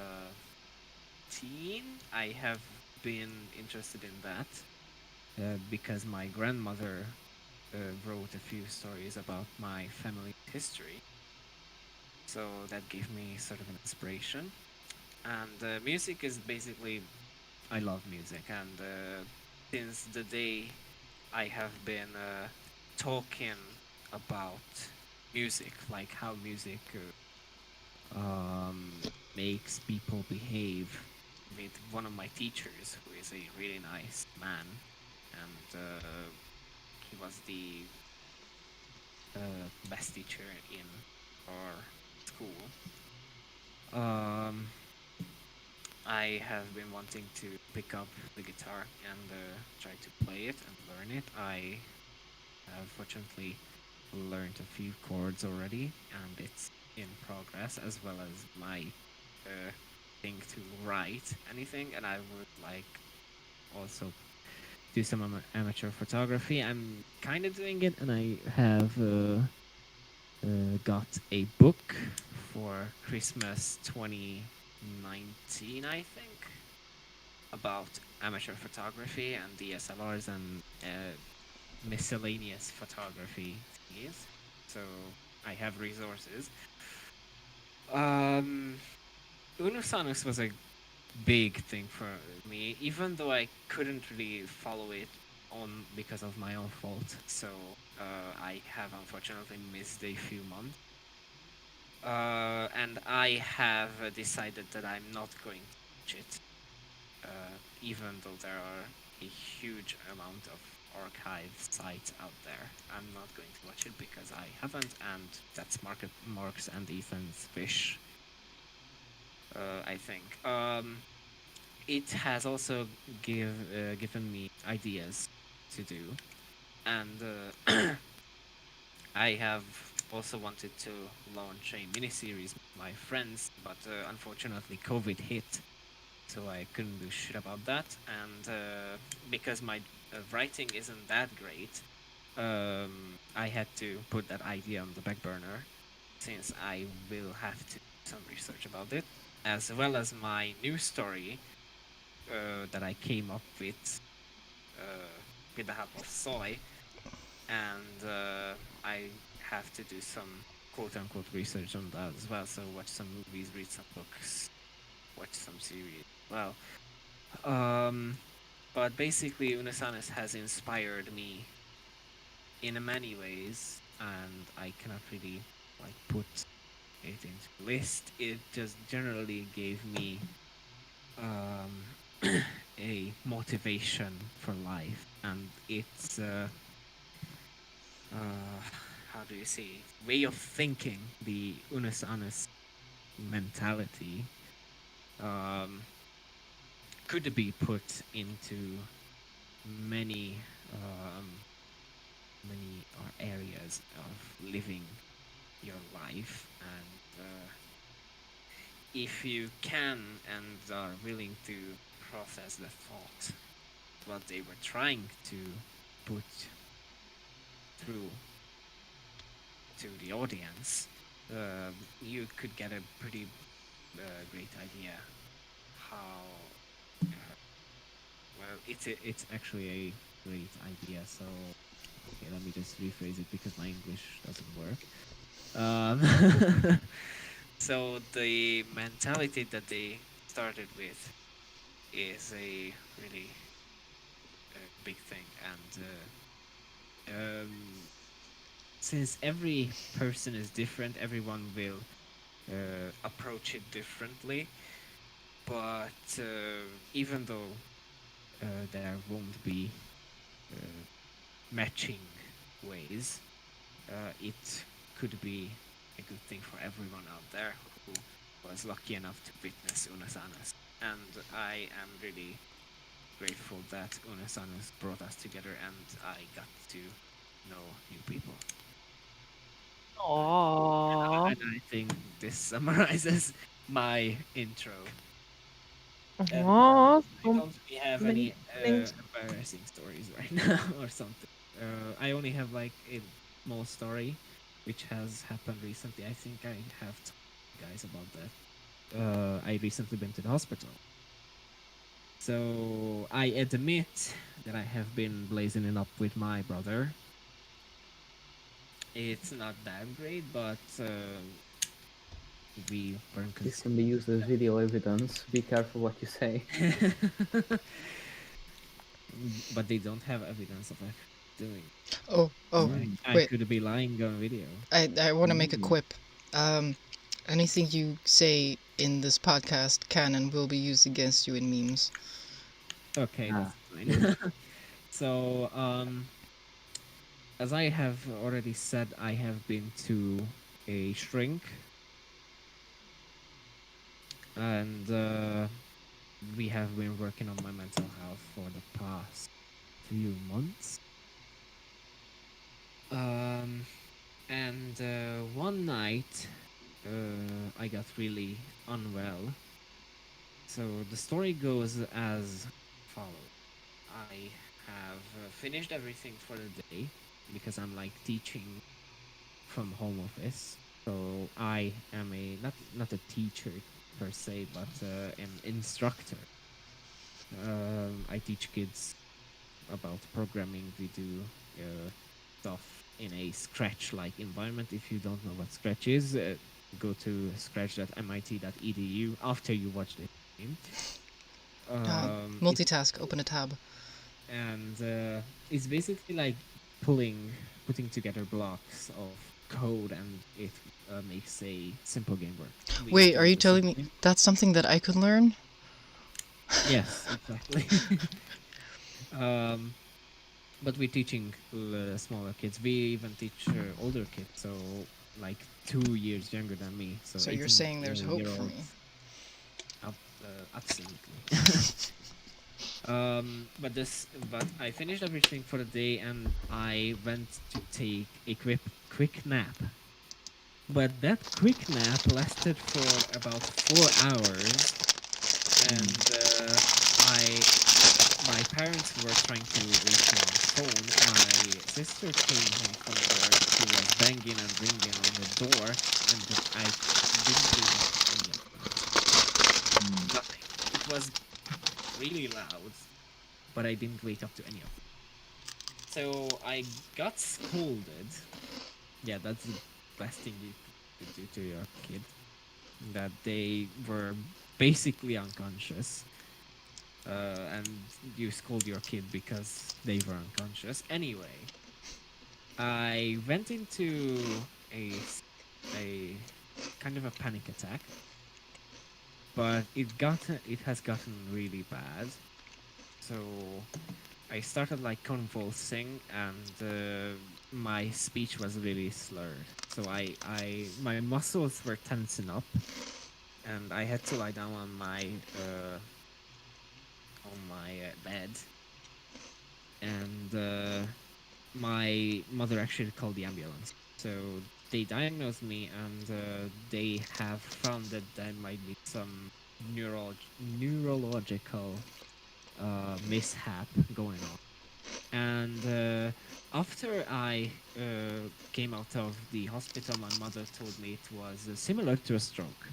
teen. I have been interested in that because my grandmother wrote a few stories about my family history. So that gave me sort of an inspiration. And music is basically, I love music. And since the day I have been talking about music, like how music makes people behave, with one of my teachers, who is a really nice man, and he was the best teacher in our school. Um, I have been wanting to pick up the guitar and try to play it and learn it. I have fortunately learned a few chords already, and it's in progress, as well as my thing to write anything. And I would like also do some amateur photography. I'm kind of doing it, and I have got a book for Christmas 2019, I think, about amateur photography and DSLRs and miscellaneous photography thingies. So I have resources. Unus Annus was a big thing for me, even though I couldn't really follow it on because of my own fault. So I have unfortunately missed a few months. And I have decided that I'm not going to watch it, even though there are a huge amount of archive sites out there. I'm not going to watch it because I haven't, and that's Mark's and Ethan's wish. I think. It has also given me ideas to do, and I have also wanted to launch a mini-series with my friends, but unfortunately COVID hit, so I couldn't do shit about that. And because my writing isn't that great, I had to put that idea on the back burner, since I will have to do some research about it, as well as my new story that I came up with the help of Soy, and I have to do some quote-unquote research on that as well. So watch some movies, read some books, watch some series as well. But basically, Unus Annus has inspired me in many ways, and I cannot really like put it into a list. It just generally gave me a motivation for life, and it's how do you say, way of thinking, the Unus Annus mentality, um, could be put into many areas of living your life, and if you can and are willing to process the thought, what they were trying to put through to the audience, you could get a pretty great idea how well it's actually a great idea. So okay, let me just rephrase it because my English doesn't work. So the mentality that they started with is a really big thing, and since every person is different, everyone will approach it differently. But even though there won't be matching ways, it could be a good thing for everyone out there who was lucky enough to witness Unus Annus. And I am really grateful that Unus Annus brought us together, and I got to know new people. Aww. And I think this summarizes my intro. And Aww. I So don't really have many any things. embarrassing stories right now or something. I only have like a small story which has happened recently. I think I have told you guys about that. I recently been to the hospital. So I admit that I have been blazing it up with my brother. It's not that great, but we weren't This can be used as video evidence. Be careful what you say. but they don't have evidence of us doing. Oh, Mm. I wait. could be lying on video. I want to make a Mm. quip. Anything you say in this podcast can and will be used against you in memes. Okay, Ah, that's fine. So, as I have already said, I have been to a shrink, and we have been working on my mental health for the past few months. And one night, I got really unwell. So the story goes as follows. I have finished everything for the day because I'm like teaching from home office. So I am a not a teacher per se, but an instructor. I teach kids about programming. We do stuff in a Scratch-like environment. If you don't know what Scratch is, go to scratch.mit.edu after you watch the game. Multitask, open a tab. And it's basically like putting together blocks of code, and it makes a simple game work. We Wait, call are it you a telling simple me game. that's something that I could learn? Yes, exactly. But we're teaching smaller kids. We even teach older kids, so like 2 years younger than me. So you're saying there's hope year for me. olds. Absolutely. But I finished everything for the day, and I went to take a quick nap. But that quick nap lasted for about 4 hours, and my parents were trying to reach me on the phone. My sister came home from work. She was banging and ringing on the door, and I didn't wake up to any of them. Nothing. It was really loud, but I didn't wake up to any of them. So I got scolded. Yeah, that's the best thing you could do to your kid. That they were basically unconscious. And you scold your kid because they were unconscious. Anyway, I went into a kind of a panic attack, but it has gotten really bad. So I started like convulsing, and my speech was really slurred. So my muscles were tensing up, and I had to lie down on my bed, and my mother actually called the ambulance. So they diagnosed me, and they have found that there might be some neurological mishap going on. And after I came out of the hospital, my mother told me it was similar to a stroke.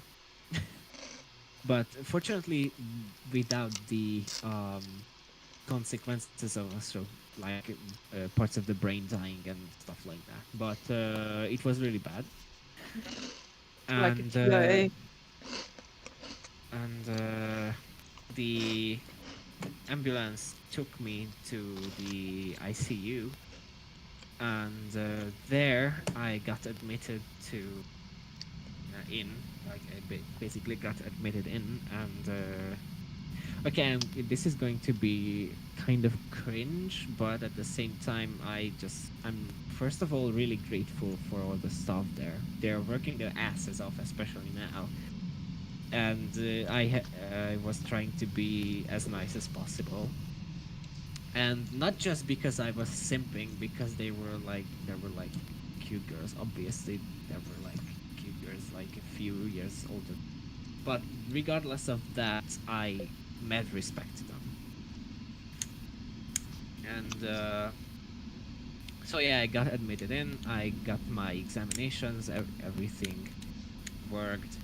But fortunately, without the consequences of a stroke, like parts of the brain dying and stuff like that. But it was really bad. Like a And TIA. the ambulance took me to the ICU, and there I got admitted to in, like I basically got admitted in, and okay, this is going to be kind of cringe, but at the same time, I'm first of all really grateful for all the staff there. They're working their asses off, especially now. And I was trying to be as nice as possible, and not just because I was simping, because there were like cute girls. Obviously, there were like cute girls, like a few years older. But regardless of that, I mad respect to them. And so yeah, I got admitted in. I got my examinations. Everything worked,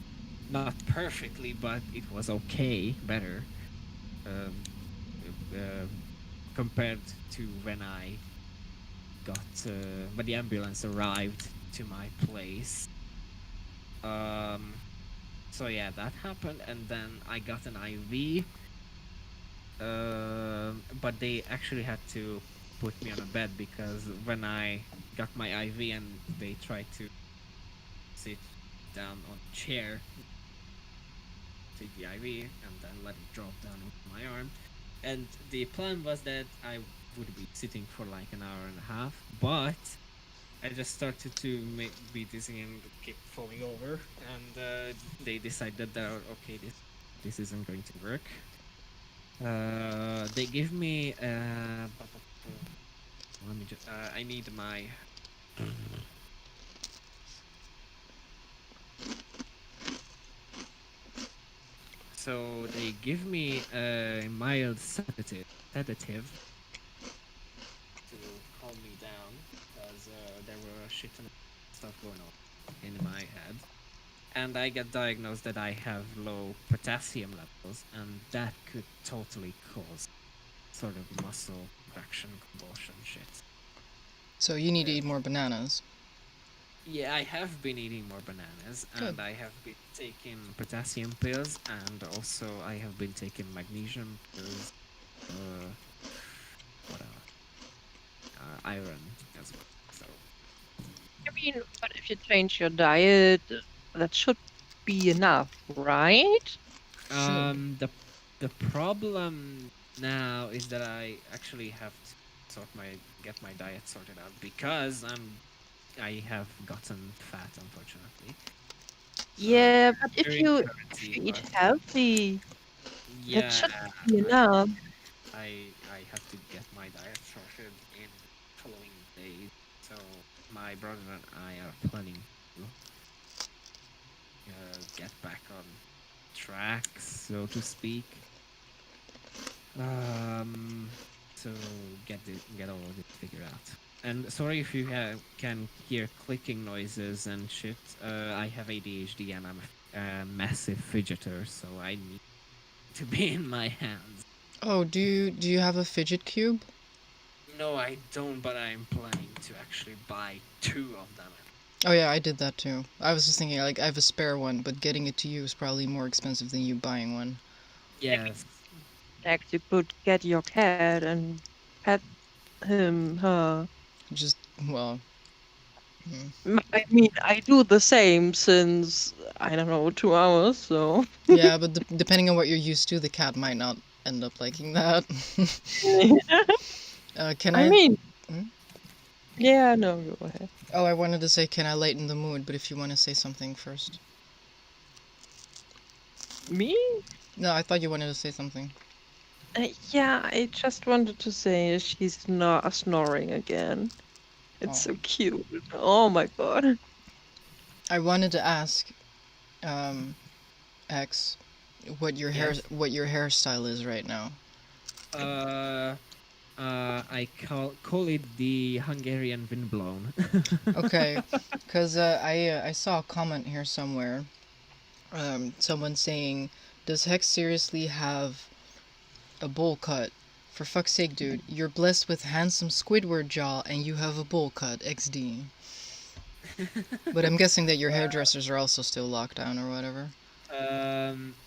not perfectly, but it was okay, better. compared to when I got when the ambulance arrived to my place. So yeah, that happened, and then I got an IV. But they actually had to put me on a bed because when I got my IV and they tried to sit down on a chair, take the IV, and then let it drop down onto my arm. And the plan was that I would be sitting for like an hour and a half, but I just started to be dizzy and keep falling over, and they decided that okay, this isn't going to work. They give me let me just I need my so they give me a mild sedative to calm me down because there were a shit ton of stuff going on in my head, and I get diagnosed that I have low potassium levels, and that could totally cause sort of muscle contraction, convulsion shit. So you need to eat more bananas. Yeah, I have been eating more bananas, Good. and I have been taking potassium pills, and also I have been taking magnesium pills, what else? Iron as well. So I mean, but if you change your diet, that should be enough, right? Should. the problem now is that I actually have to get my diet sorted out because I have gotten fat, unfortunately. Yeah, but if During you quarantine, eat but healthy, that yeah, should be enough. I have to get my diet sorted in following days. So my brother and I are planning to get back on track, so to speak. So get all of it figured out. And sorry if you can hear clicking noises and shit. I have ADHD and I'm a massive fidgeter, so I need to be in my hands. Oh, do you have a fidget cube? No, I don't, but I'm planning to actually buy 2 of them. Oh yeah, I did that too. I was just thinking, like, I have a spare one, but getting it to you is probably more expensive than you buying one. Yes. Next, you could get your cat and pet him, her. Just, well, I mean, I do the same since, I don't know, 2 hours, so. yeah, but depending on what you're used to, the cat might not end up liking that. Can I? I mean, Hmm? yeah, no, go ahead. Oh, I wanted to say, can I lighten the mood? But if you want to say something first. Me? No, I thought you wanted to say something. Yeah, I just wanted to say she's not snoring again. It's Oh. so cute. Oh my god. I wanted to ask, X, what your Yes. hairstyle is right now. I call it the Hungarian windblown. Okay, because I saw a comment here somewhere. Someone saying, "Does Hex seriously have a bowl cut? For fuck's sake, dude, you're blessed with handsome Squidward jaw and you have a bowl cut, XD." But I'm guessing that your hairdressers are also still locked down or whatever.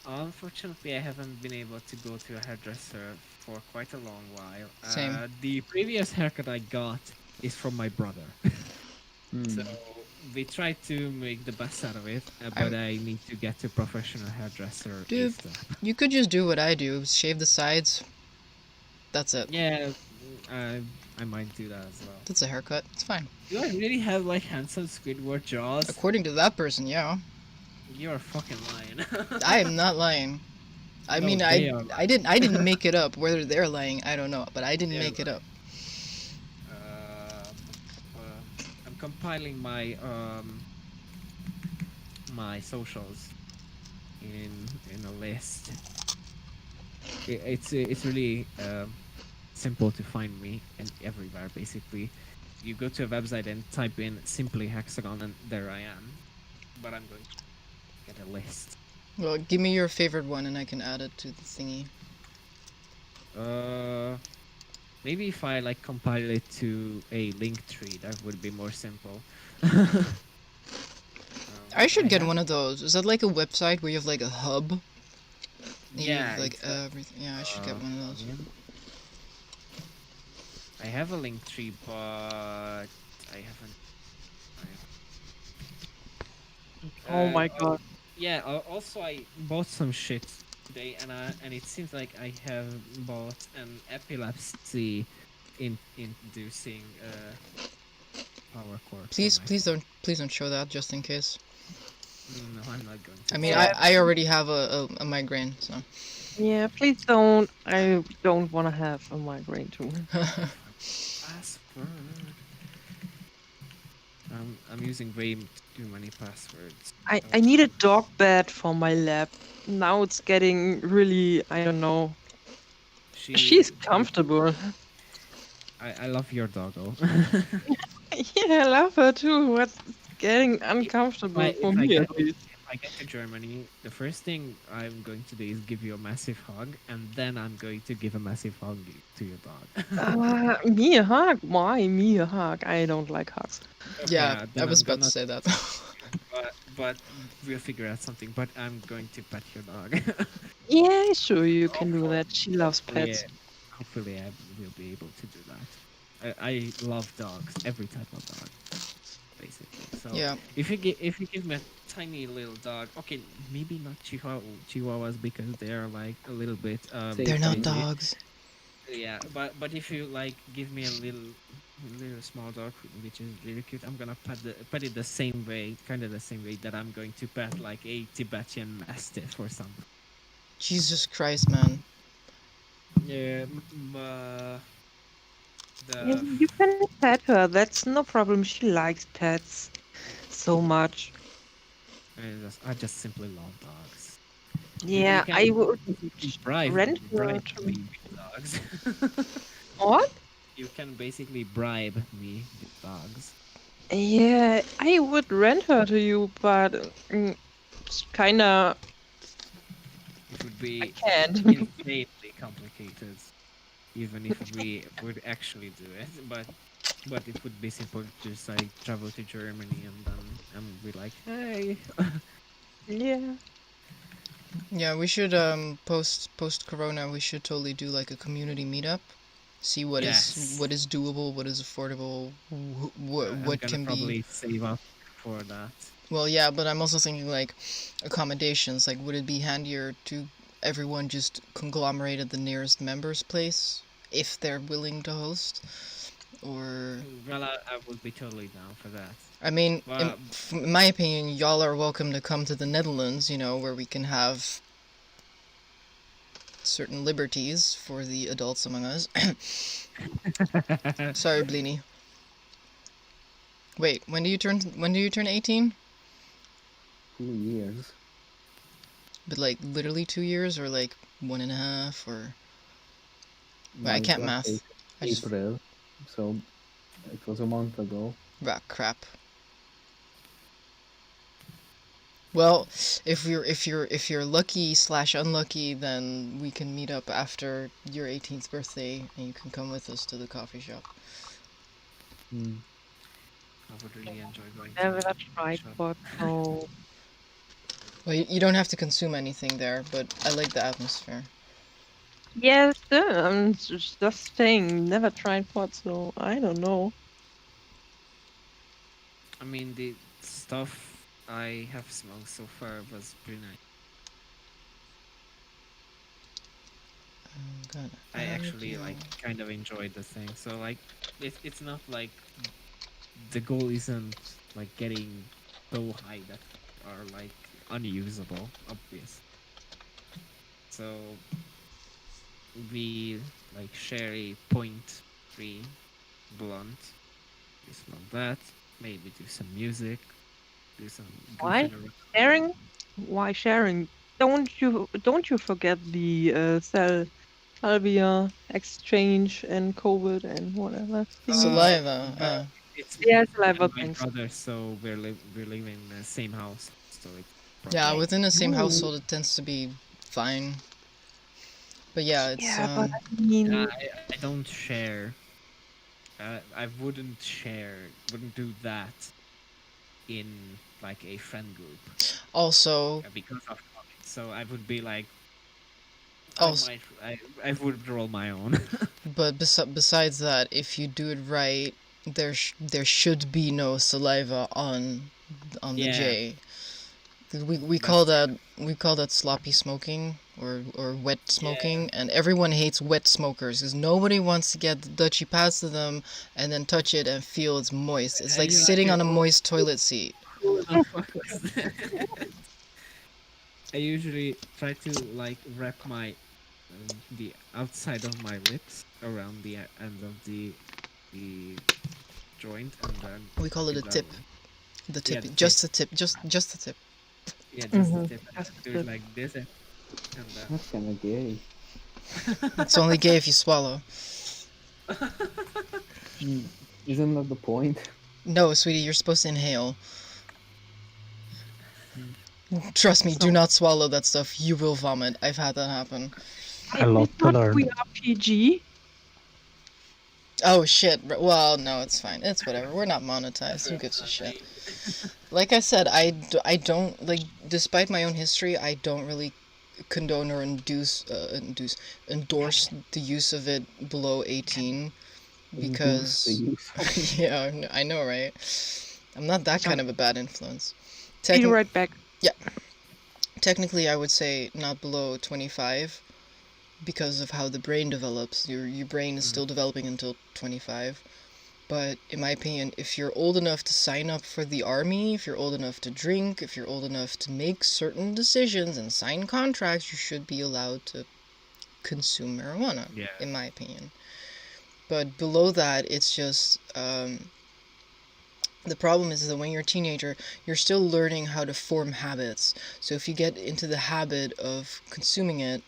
Unfortunately, I haven't been able to go to a hairdresser for quite a long while. Same. The previous haircut I got is from my brother. So we try to make the best out of it, but I need to get to a professional hairdresser. Dude, ASAP. you could just do what I do, shave the sides. That's it. Yeah, I might do that as well. That's a haircut. It's fine. Do I really have like handsome Squidward jaws? According to that person, yeah. You're fucking lying. I am not lying. I No, mean, they I are I didn't make it up. Whether they're lying, I don't know. But I didn't They're make it up. I'm compiling my my socials in a list. It's really simple to find me and everywhere. Basically, you go to a website and type in simply hexagon, and there I am. But I'm going to get a list. Well, give me your favorite one and I can add it to the thingy. Maybe if I like compile it to a link tree, that would be more simple. I should get have, one of those. Is that like a website where you have like a hub? And you yeah, have like it's a, everything. Yeah, I should get one of those. login. I have a link tree, but I haven't. Oh my I, god. yeah. Also, I bought some shit today, and it seems like I have bought an epilepsy inducing power cord. Please, please don't show that, just in case. No, I'm not going to. I mean, Yeah. I already have a migraine, so. Yeah, please don't. I don't want to have a migraine too. Password. I'm using way too many passwords. I need a dog bed for my lab. Now it's getting really, I don't know. She's comfortable. I love your doggo. Yeah, I love her too. But it's getting uncomfortable If for me at least. If I get to Germany, the first thing I'm going to do is give you a massive hug, and then I'm going to give a massive hug to your dog. Me a hug? Why me a hug? I don't like hugs. Yeah, I then was I'm about to gonna- say that. but we'll figure out something. But I'm going to pet your dog. Yeah, sure, you can do that. She loves pets. Hopefully, I will be able to do that. I love dogs, every type of dog, basically. So Yeah. if you give me a tiny little dog, okay, maybe not chihuahuas because they are like a little bit. They're not crazy. dogs. Yeah, but if you like give me a little small dog which is really cute, I'm gonna pet it the same way, kind of the same way that I'm going to pet like a Tibetan Mastiff or something. Jesus Christ, man. Yeah, You can pet her. That's no problem. She likes pets so much. I just simply love dogs. Yeah, can- I would Bribe rent her bribe to- me with dogs. What? You can basically bribe me with dogs. Yeah, I would rent her to you, but it's kinda. It would I be can't. insanely complicated, even if we would actually do it. But it would be simple. Just like travel to Germany and then be like, hey. Yeah. Yeah, we should post Corona. We should totally do like a community meetup. See what Yes. is doable, what is affordable, I'm what gonna can probably be. save up for that. Well, yeah, but I'm also thinking like accommodations. Like, would it be handier to everyone just conglomerate at the nearest member's place if they're willing to host, or? Well, I would be totally down for that. I mean, Well, in my opinion, y'all are welcome to come to the Netherlands, you know, where we can have certain liberties for the adults among us. Sorry, Bleeny. Wait, when do you turn 18? 2 years. But like literally 2 years, or like 1.5, or Wait, I My can't birthday math. I is just April, so it was a month ago. crap. Well, if you're lucky / unlucky, then we can meet up after your 18th birthday, and you can come with us to the coffee shop. Hmm. I would really enjoy going Never to tried, shop. but no. Well, you don't have to consume anything there, but I like the atmosphere. Yes, I'm just saying, never tried pot, so I don't know. I mean, the stuff I have smoked so far was pretty nice. I actually like kind of enjoyed the thing. So like, it's not like the goal isn't like getting so high that are like unusable, obvious. So we like share a 0.3 blunt. We smoke that. Maybe do some music. Do some. Why? goofing around. Sharing? Why sharing? Don't you forget the salvia exchange and COVID and whatever. Saliva. It's Yeah, me saliva and my things. brother, so we're living in the same house, so it's Yeah, probably- within the same Ooh. household, it tends to be fine. But yeah, it's Yeah, but I mean, I don't share. I wouldn't do that in like a friend group also because of comments. So I would be like, also. I would roll my own. But besides that, if you do it right, there should be no saliva on the Yeah. J. 'Cause we That's call that sloppy smoking or wet smoking, and everyone hates wet smokers because nobody wants to get the Dutchy past to them and then touch it and feel it's moist. It's And like you're sitting on a "Oh, moist toilet seat. who the fuck is that?" I usually try to like wrap my the outside of my lips around the end of the joint, and then We call it a give that tip. one. The Yeah, tip, the just the tip, just the tip. Yeah, just the Mhm. tip. That's Do good. it like this, and That's kind of gay. It's only gay if you swallow. Isn't that the point? No, sweetie, you're supposed to inhale. Trust me, do not swallow that stuff. You will vomit. I've had that happen. A lot to learn. We are PG. Oh shit. Well, no, it's fine. It's whatever. We're not monetized. Who gives a shit? Like I said, I don't like. Despite my own history, I don't really condone or endorse the use of it below 18 because yeah, I know, right? I'm not that kind of a bad influence. Be right back. Technically, I would say not below 25 because of how the brain develops. Your brain is still developing until 25. But in my opinion, if you're old enough to sign up for the army, if you're old enough to drink, if you're old enough to make certain decisions and sign contracts, you should be allowed to consume marijuana, in my opinion. But below that, it's just the problem is that when you're a teenager, you're still learning how to form habits. So if you get into the habit of consuming it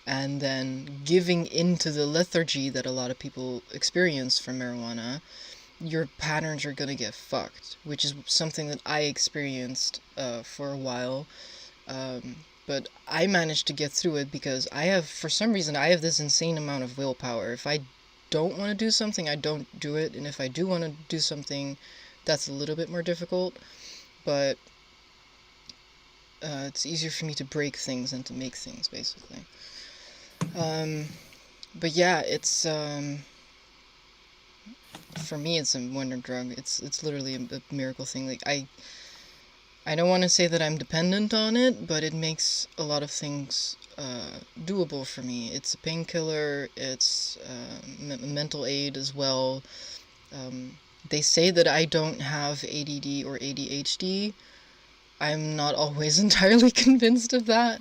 and then giving into the lethargy that a lot of people experience from marijuana, your patterns are going to get fucked, which is something that I experienced for a while. But I managed to get through it because for some reason, I have this insane amount of willpower. If I don't want to do something, I don't do it. And if I do want to do something, that's a little bit more difficult. But it's easier for me to break things than to make things, basically. But yeah, it's for me, it's a wonder drug. It's literally a miracle thing. Like I don't want to say that I'm dependent on it, but it makes a lot of things doable for me. It's a painkiller. It's mental aid as well. They say that I don't have ADD or ADHD. I'm not always entirely convinced of that.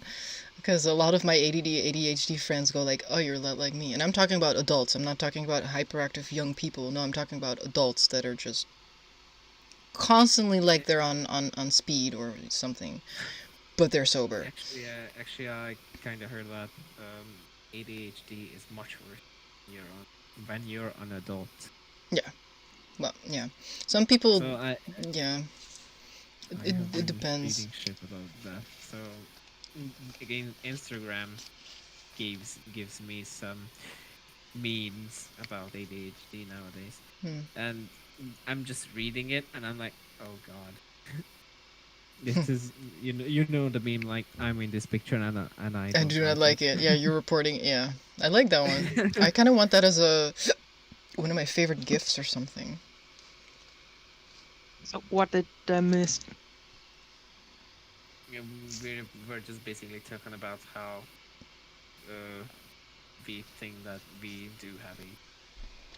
Because a lot of my ADD, ADHD friends go like, oh, you're a lot like me. And I'm talking about adults. I'm not talking about hyperactive young people. No, I'm talking about adults that are just constantly like they're on speed or something. But they're sober. Actually, I kind of heard that ADHD is much worse when you're an adult. Yeah. Well, yeah. Some people... So yeah. It depends. Reading shit about that. So... again, Instagram gives me some memes about ADHD nowadays, and I'm just reading it, and I'm like, oh god, this is you know the meme like I'm in this picture and I do not like it. Yeah, you're reporting. Yeah, I like that one. I kind of want that as one of my favorite gifts or something. So what did I miss? We're just basically talking about how we think that we do have a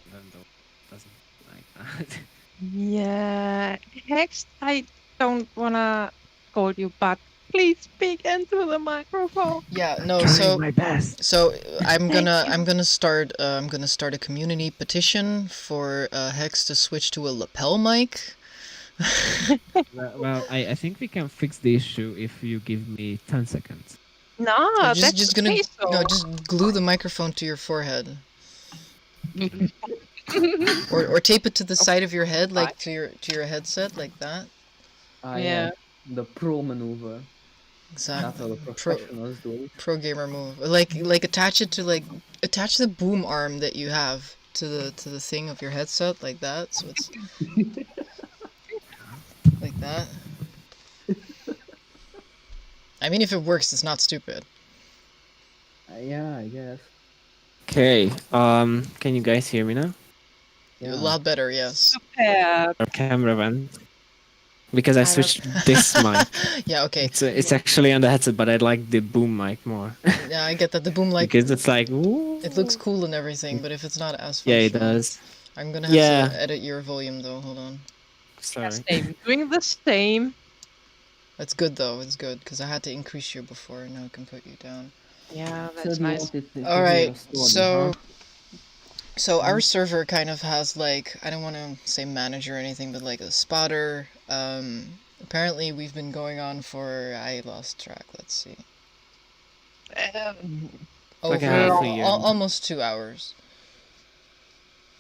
even though it doesn't like that. Yeah, Hex, I don't wanna scold you, but please speak into the microphone. Yeah, no. Trying my best. So I'm gonna start a community petition for Hex to switch to a lapel mic. Well, I think we can fix the issue if you give me 10 seconds. No, just glue the microphone to your forehead, or tape it to the side of your head, like to your headset, like that. Yeah. The pro maneuver. That's how Exactly. the professionals do it. Pro gamer move. Like attach it to attach the boom arm that you have to the thing of your headset like that, so it's like that. I mean, if it works, it's not stupid. Yeah, I guess. Okay. Can you guys hear me now? A Yeah. lot better, yes. Yeah. Or camera vent? Because I switched this mic. Yeah, okay. It's actually on the headset, but I like the boom mic more. Yeah, I get that. The boom because it's like, ooh. it looks cool and everything, but if it's not as Yeah, functional, it does. I'm gonna have Yeah. to edit your volume though. Hold on. Sorry. Same. Doing the same. That's good though. It's good because I had to increase you before, and now I can put you down. Yeah, Said that's you nice. wanted to All hear right. a story, So, huh? our server kind of has like, I don't want to say manager or anything, but like a spotter. Apparently we've been going on for, I lost track. Let's see. Like a Over half a year. almost 2 hours.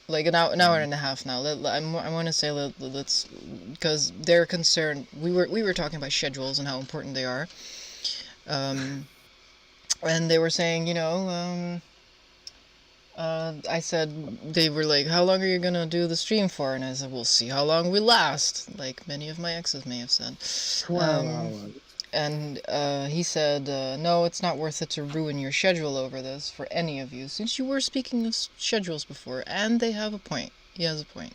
Like an hour and a half now. I want to say let's, because they're concerned. We were talking about schedules and how important they are. And they were saying, I said, they were like, how long are you gonna do the stream for? And I said, we'll see how long we last, like many of my exes may have said. 12 hours. And he said, no, it's not worth it to ruin your schedule over this for any of you, since you were speaking of schedules before, and they have a point. He has a point.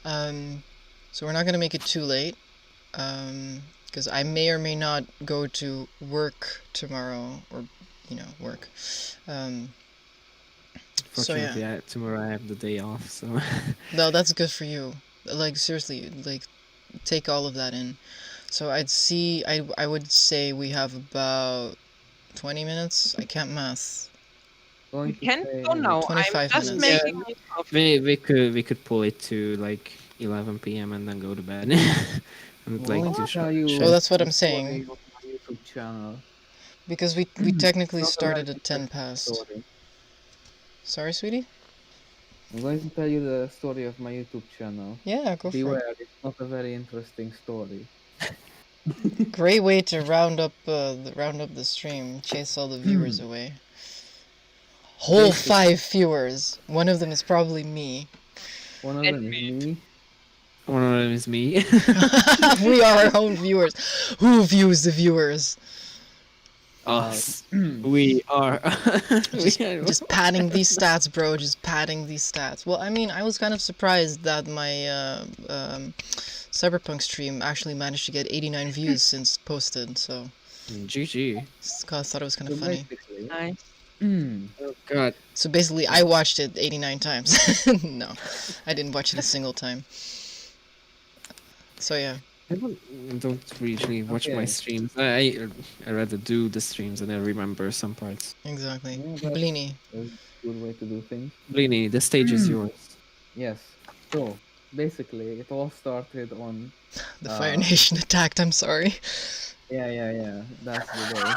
So we're not going to make it too late, because I may or may not go to work tomorrow, or, work. So yeah. Fortunately, tomorrow I have the day off, so... No, that's good for you. Like, seriously, like, take all of that in. So I would say we have about 20 minutes. I can't math. We can go now. 25 I'm just minutes. making it up. we could pull it to like 11 p.m. and then go to bed. And Well, like I'll do tell you Well, that's what the I'm saying. story of my YouTube channel. Because we technically Not a started very at 10 interesting past. story. Sorry, sweetie? I'm going to tell you the story of my YouTube channel. Yeah, go for Beware, it. it's not a very interesting story. Great way to round up the stream, chase all the viewers away. Whole 5 viewers. One of them is probably me. One of them is me. One of them is me. We are our own viewers. Who views the viewers? Us. We are. Just padding these stats, bro. Just padding these stats. Well, I mean, I was kind of surprised that my Cyberpunk stream actually managed to get 89 views since posted. So GG. I thought it was kind So of funny. basically, Nice. Oh god. So basically, I watched it 89 times. No, I didn't watch it a single time. So yeah. I don't usually watch my Okay. streams. I rather do the streams and I remember some parts. Exactly. Yeah, that's- Blini. that's a good way to do things. Blini, the stage is yours. Yes. So basically, it all started on. The Fire Nation attacked. I'm sorry. Yeah. That's the day.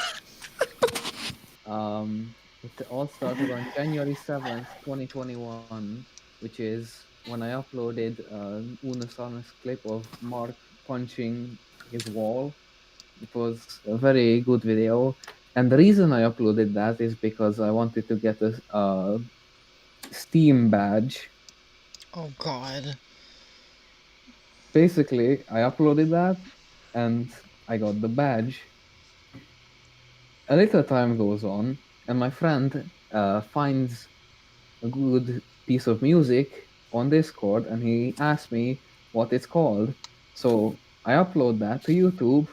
It all started on January 7th, 2021, which is when I uploaded an Unus Annus clip of Mark punching his wall. It was a very good video. And the reason I uploaded that is because I wanted to get a Steam badge. Oh God. Basically, I uploaded that and I got the badge. A little time goes on, and my friend finds a good piece of music on Discord, and he asks me what it's called. So I upload that to YouTube.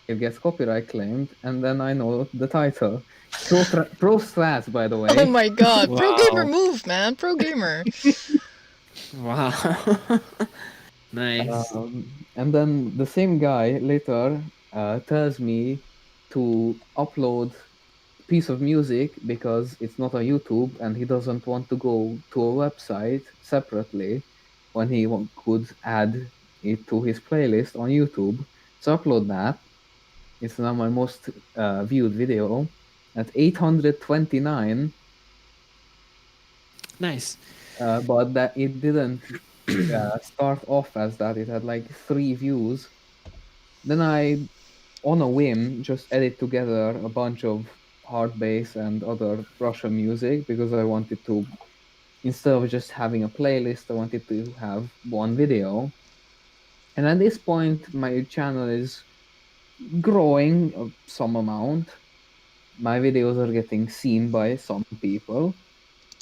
It gets copyright claimed, and then I know the title. Pro strats, by the way. Oh my God. Pro gamer Wow. move, man. Pro gamer. Wow. Nice. And then the same guy later tells me to upload a piece of music because it's not on YouTube and he doesn't want to go to a website separately when he could add it to his playlist on YouTube. So upload that. It's now my most viewed video at 829. Nice. But that it didn't start off as that. It had like 3 views. Then I on a whim, just edit together a bunch of hard bass and other Russian music because I wanted to, instead of just having a playlist, I wanted to have one video. And at this point, my channel is growing some amount. My videos are getting seen by some people.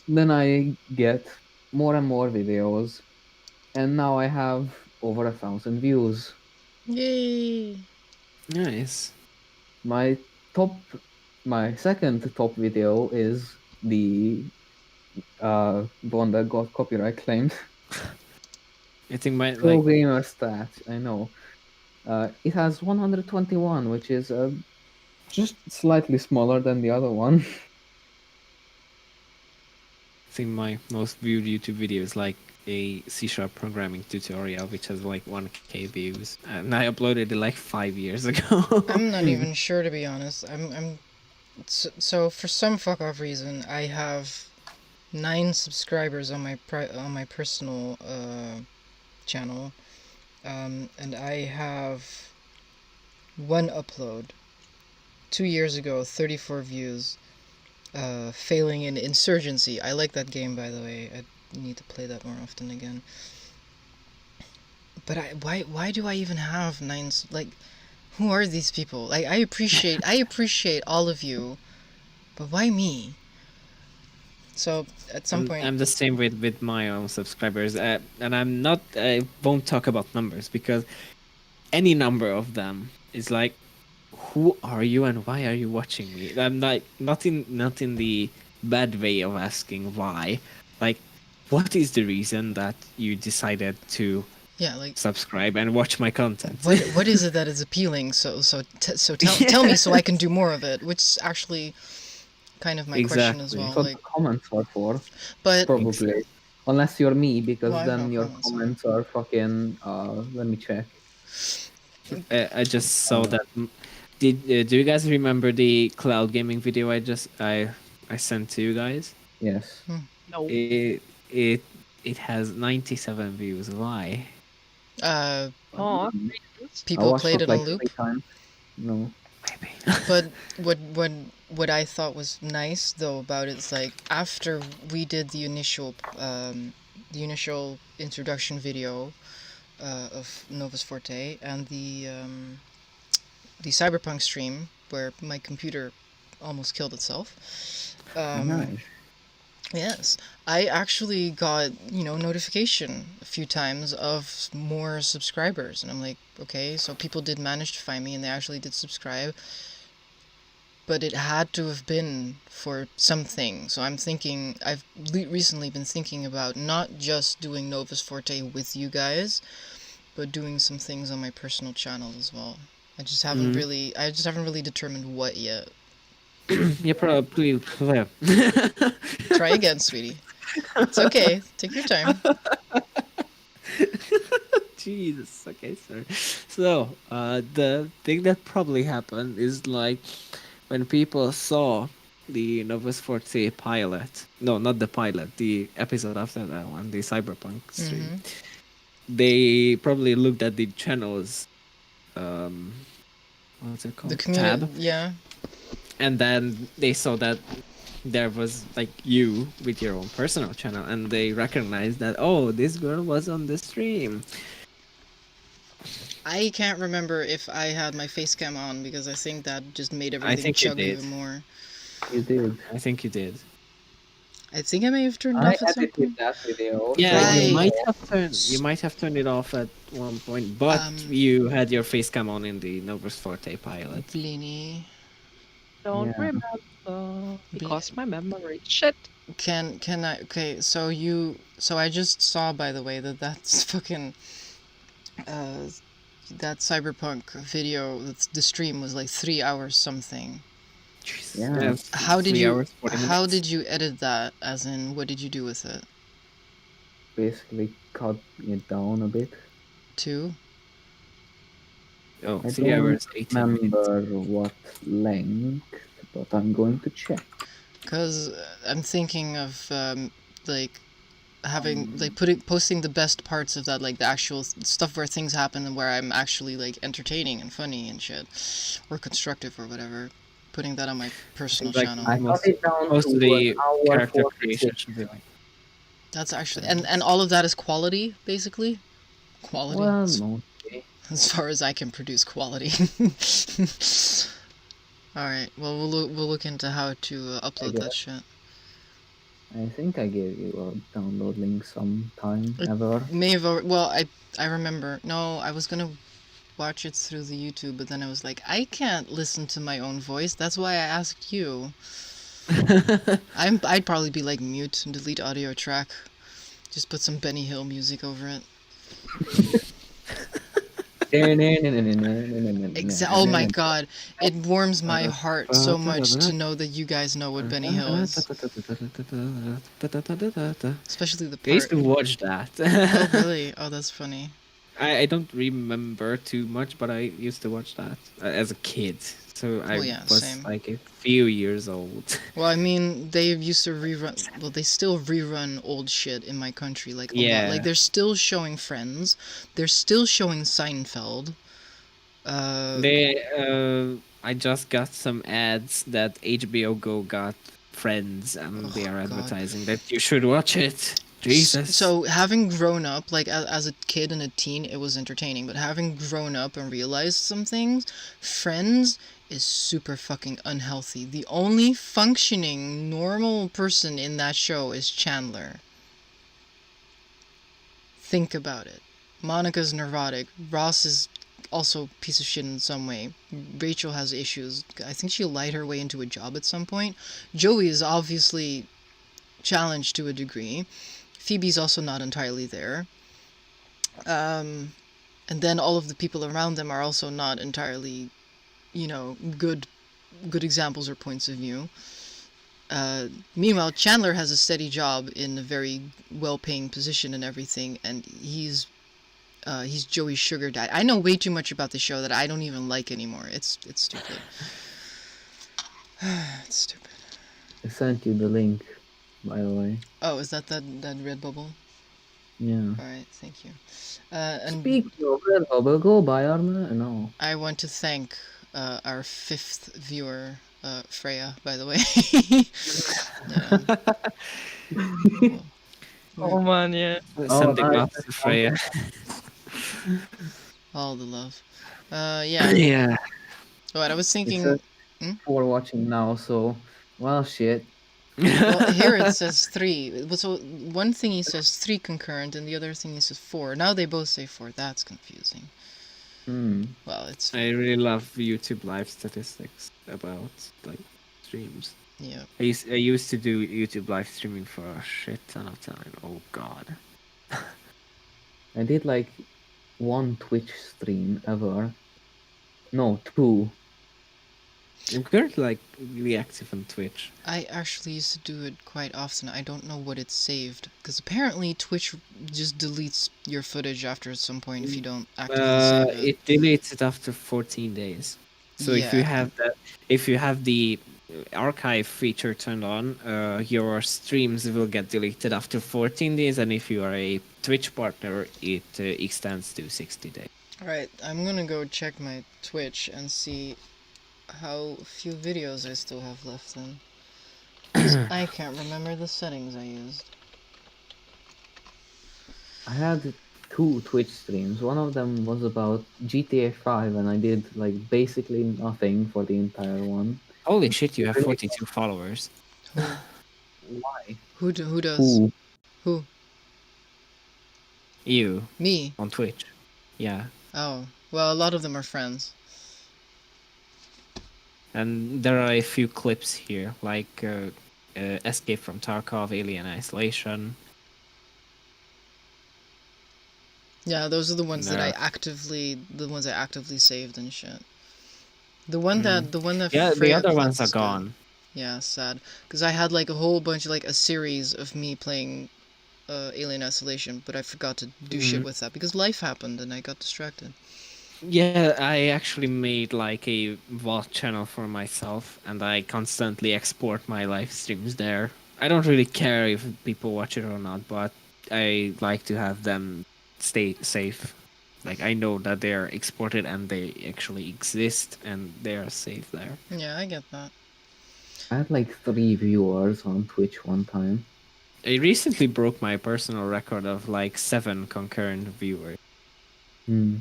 Then I get more and more videos, and now I have over 1,000 views. Yay! Nice. My second top video is the one that got copyright claimed. I think my Pro like gamer stats, I know. It has 121, which is just slightly smaller than the other one. I think my most viewed YouTube video is like a C# programming tutorial, which has like 1K views, and I uploaded it like 5 years ago. I'm not even sure, to be honest. So for some fuck off reason, I have 9 subscribers on my personal channel, and I have 1 upload. 2 years ago, 34 views. Failing in Insurgency. I like that game, by the way. I need to play that more often again. But why do I even have 9? Like, who are these people? Like, I appreciate all of you, but why me? So at some point, I'm the same with my own subscribers, and I'm not. I won't talk about numbers because any number of them is like, who are you and why are you watching me? I'm like not in the bad way of asking why. Like, what is the reason that you decided to yeah, like subscribe and watch my content? what is it that is appealing? So tell me so I can do more of it. Which is actually kind of my question as Exactly. well. That's what Like, the comments are for, but probably. Unless you're me, because Well, I have then no your comments, so- comments are fucking. Let me check. I just saw that. Do you guys remember the cloud gaming video I sent to you guys? Yes. No. It has 97 views. Why? Oh, I people watched played it like on loop. 3 times. No. Maybe. But what I thought was nice though about it is like after we did the initial introduction video of Novus Forte and the Cyberpunk stream where my computer almost killed itself. Nice. Yes, I actually got, notification a few times of more subscribers, and I'm like, okay, so people did manage to find me, and they actually did subscribe, but it had to have been for something. So I'm thinking, I've recently been thinking about not just doing Novus Forte with you guys, but doing some things on my personal channel as well. I just haven't really determined what yet. Yeah, probably. Try again, sweetie. It's okay. Take your time. Jesus. Okay, sorry. So, the thing that probably happened is like when people saw the Novus Forte pilot. No, not the pilot. The episode after that one, the Cyberpunk stream. They probably looked at the channel's what's it called? The community, Tab. yeah. And then they saw that there was like you with your own personal channel, and they recognized that, oh, this girl was on the stream. I can't remember if I had my face cam on because I think that just made I everything think you chug did. even more. You did. I think you did. I think I may have turned it I off at some edited point. that video. Yeah, Right. you might have turned it off at one point, but you had your face cam on in the Novus Forte pilot. Blini, don't Yeah. remember because my memory shit. can I? Okay, so I just saw, by the way, that's fucking that Cyberpunk video. The stream was like 3 hours something. Yeah. How did 3 you? hours, 40 How minutes. did you edit that? As in, what did you do with it? Basically cut it down a bit. 2? Oh, I 3 don't hours, 18 minutes. remember what length, but I'm going to check. Because I'm thinking of like having like posting the best parts of that, like the actual stuff where things happen and where I'm actually like entertaining and funny and shit, or constructive or whatever. Putting that on my personal Like channel. I cut most, it down most to of the an hour character 46. creation should be like. That's actually and all of that is quality, basically. Quality. Well, mostly. As far as I can produce quality. All right. Well, we'll look into how to upload that shit. I think I gave you a download link sometime ever. May have well, I remember. No, I was gonna watch it through the YouTube, but then I was like, I can't listen to my own voice. That's why I asked you. I'd probably be like mute and delete audio track. Just put some Benny Hill music over it. Oh my god, it warms my heart so much to know that you guys know what Benny Hill is. Especially the I used part. to watch that. Oh really? Oh, that's funny. I don't remember too much, but I used to watch that as a kid. So I was same. like a few years old. Well, I mean, they used to rerun. Well, they still rerun old shit in my country, like a lot. Yeah. Like they're still showing Friends. They're still showing Seinfeld. I just got some ads that HBO Go got Friends, and they are God. advertising that you should watch it. Jesus. So having grown up, like as a kid and a teen, it was entertaining. But having grown up and realized some things, Friends is super fucking unhealthy. The only functioning normal person in that show is Chandler. Think about it. Monica's neurotic. Ross is also a piece of shit in some way. Rachel has issues. I think she lied her way into a job at some point. Joey is obviously challenged to a degree. Phoebe's also not entirely there. And then all of the people around them are also not entirely, good examples or points of view. Meanwhile, Chandler has a steady job in a very well-paying position and everything, and he's Joey's sugar daddy. I know way too much about the show that I don't even like anymore. It's stupid. It's stupid. I sent you the link, by the way. Oh, is that red bubble? Yeah. Alright, thank you. And Speaking of red bubble, go buy armor. No. I want to thank our 5th viewer, Freya, by the way. Cool. Oh man, yeah. Sending nice. love to Freya. All the love. Yeah. Yeah. What I was thinking. For watching now, so well, shit. Well, here it says 3. So one thingy says 3 concurrent, and the other thingy says 4. Now they both say 4. That's confusing. Well, it's. I really love YouTube live statistics about like streams. Yeah. I used to do YouTube live streaming for a shit ton of time. Oh god. I did like 1 Twitch stream ever. No, 2. I'm currently like really active on Twitch. I actually used to do it quite often. I don't know what it's saved, because apparently Twitch just deletes your footage after some point if you don't actively save it. It deletes it after 14 days. So if you have the archive feature turned on, your streams will get deleted after 14 days, and if you are a Twitch partner, it extends to 60 days. Alright, I'm gonna go check my Twitch and see how few videos I still have left in. 'Cause I can't remember the settings I used. I had 2 Twitch streams. One of them was about GTA 5, and I did like basically nothing for the entire one. Holy shit, you have 42 followers. Why? Who does? Who? Who? You, Me? on Twitch. Yeah. Oh, well, a lot of them are friends. And there are a few clips here, like Escape from Tarkov, Alien Isolation. Yeah, those are the ones that I Yeah. actively saved and shit. The one that Yeah, the Freya other ones collects are is good. gone. Yeah, sad. Because I had like a whole bunch of like a series of me playing Alien Isolation, but I forgot to do shit with that because life happened and I got distracted. Yeah, I actually made like a VOD channel for myself, and I constantly export my live streams there. I don't really care if people watch it or not, but I like to have them stay safe. Like I know that they are exported and they actually exist and they are safe there. Yeah, I get that. I had like 3 viewers on Twitch one time. I recently broke my personal record of like 7 concurrent viewers. Hmm.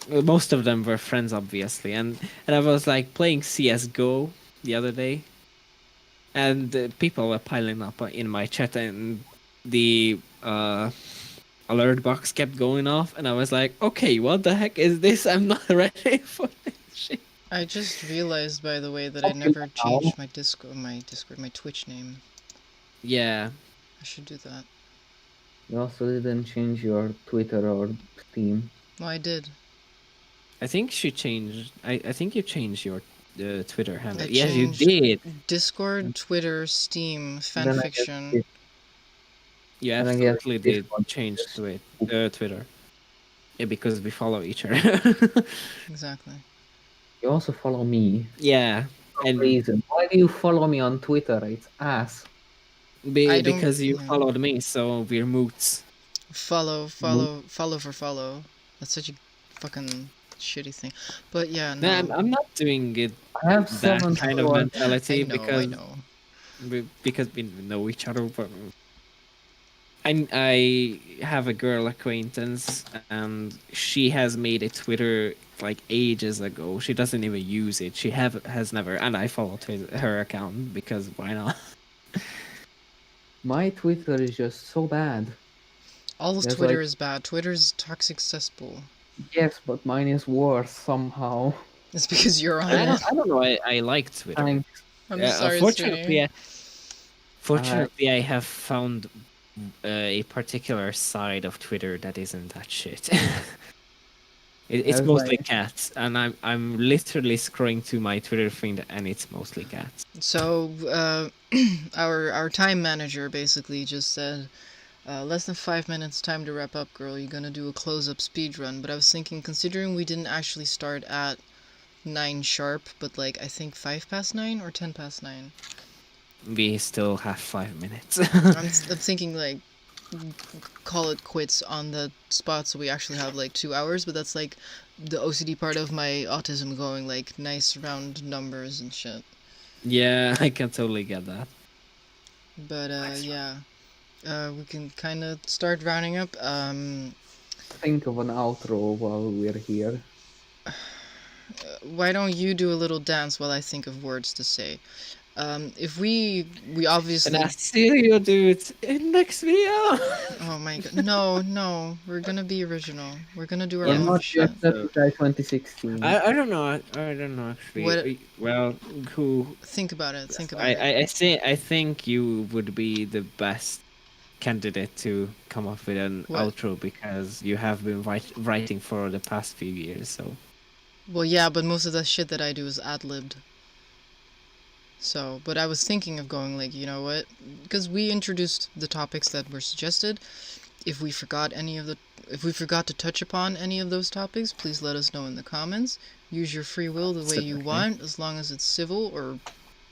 Most of them were friends, obviously, and I was like playing CS:GO the other day, and people were piling up in my chat, and the alert box kept going off, and I was like, okay, what the heck is this? I'm not ready for this shit. I just realized, by the way, that I Okay, never now. changed my my Twitch name. Yeah, I should do that. You also didn't change your Twitter or Steam. Well, I did. I think she changed. I think you changed your Twitter handle. I Yes, you changed did. Discord, Twitter, Steam, Then I guess fanfiction. it- You And I guess absolutely this did one change just- Twitter. Yeah, because we follow each other. Exactly. You also follow me. Yeah, For and no reason. Why do you follow me on Twitter? It's ass. I don't- because you yeah. followed me, so we're moots. Follow for follow. That's such a fucking shitty thing. But yeah, no. No, I'm not doing it I have that 7 kind of followers. mentality I know. because we know each other. But I have a girl acquaintance, and she has made a Twitter like ages ago. She doesn't even use it. She has never, and I followed her account because why not? My Twitter is just so bad. All of There's Twitter like- is bad. Twitter is toxic cesspool. Yes, but mine is worse somehow. It's because you're on I it. don't know. I like Twitter. Thanks. I'm Yeah, sorry, fortunately, sweetie. fortunately, I have found a particular side of Twitter that isn't that shit. It's was mostly like- cats, and I'm literally scrolling to my Twitter feed, and it's mostly cats. So, our time manager basically just said, less than 5 minutes, time to wrap up, girl. You're gonna do a close-up speed run. But I was thinking, considering we didn't actually start at 9 sharp, but like I think 5 past 9 or 10 past 9. We still have 5 minutes. I'm thinking like call it quits on the spot, so we actually have like 2 hours. But that's like the OCD part of my autism going like nice round numbers and shit. Yeah, I can totally get that. But yeah, we can kind of start rounding up. Think of an outro while we're here. Why don't you do a little dance while I think of words to say? If we obviously. And I see you do it in next video. Oh my god! No, we're gonna be original. We're gonna do our Yeah, own Not shit. yet, Certified 2016. I don't know. I don't know actually. What- Well, who? Think about it. Think about it. I think you would be the best candidate to come up with an What? outro because you have been writing for the past few years. So Well, yeah, but most of the shit that I do is ad-libbed. So, but I was thinking of going like, you know what? Because we introduced the topics that were suggested. If we forgot to touch upon any of those topics, please let us know in the comments. Use your free will the way you Okay. want, as long as it's civil, or,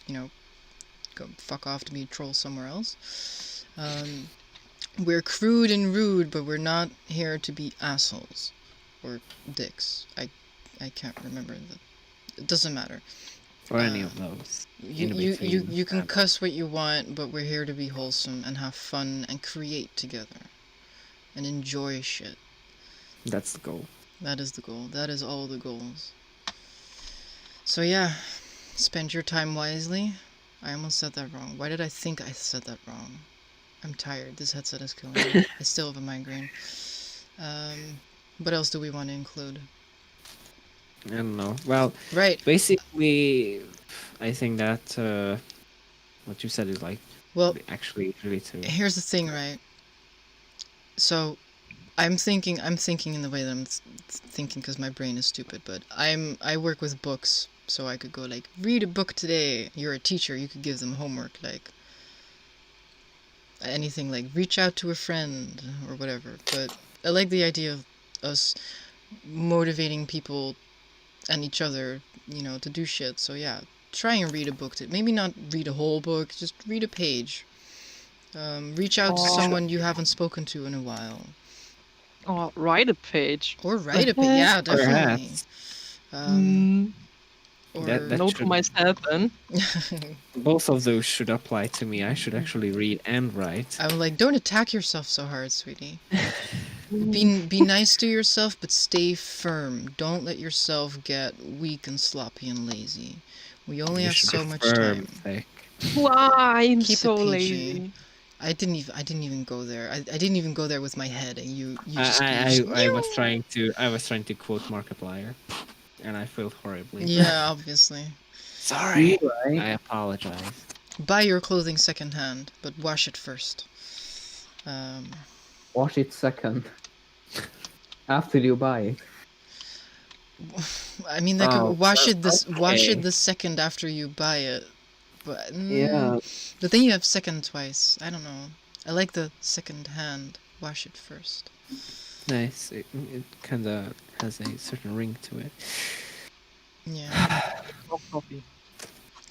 you know, go fuck off to be a troll somewhere else. We're crude and rude, but we're not here to be assholes or dicks. I can't remember it doesn't matter. or any of those. You in you between. you can cuss what you want, but we're here to be wholesome and have fun and create together and enjoy shit. That's the goal. That is the goal. That is all the goals. So yeah, spend your time wisely. I almost said that wrong. Why did I think I said that wrong? I'm tired. This headset is killing me. I still have a migraine. What else do we want to include? I don't know. Well, Right. basically, I think that what you said is like Well, actually really true. here's the thing, right? So, I'm thinking in the way that I'm thinking because my brain is stupid. But I work with books, so I could go like, read a book today. You're a teacher, you could give them homework, like anything, like reach out to a friend or whatever. But I like the idea of us motivating people and each other, you know, to do shit. So yeah, try and read a book. Maybe not read a whole book, just read a page. Reach out to Oh. someone you haven't spoken to in a while. Or write a page. Or write a The heck? yeah, definitely. Perhaps. Or That Note to should- myself then. Both of those should apply to me. I should actually read and write. I'm like, don't attack yourself so hard, sweetie. Be nice to yourself, but stay firm. Don't let yourself get weak and sloppy and lazy. We only You have should so be much firm, time. Thick. Why? I'm Keep it so PG. lazy. I didn't even go there. I didn't even go there with my head, and you just. I was trying to quote Markiplier, and I felt horribly. Yeah, obviously. Sorry. Right? I apologize. Buy your clothing secondhand, but wash it first. Wash it second. After you buy it. I mean, like Oh, wash it okay. the second after you buy it, but Yeah. But then you have second twice. I don't know. I like the second hand. Wash it first. Nice. It kind of has a certain ring to it. Yeah. No coffee.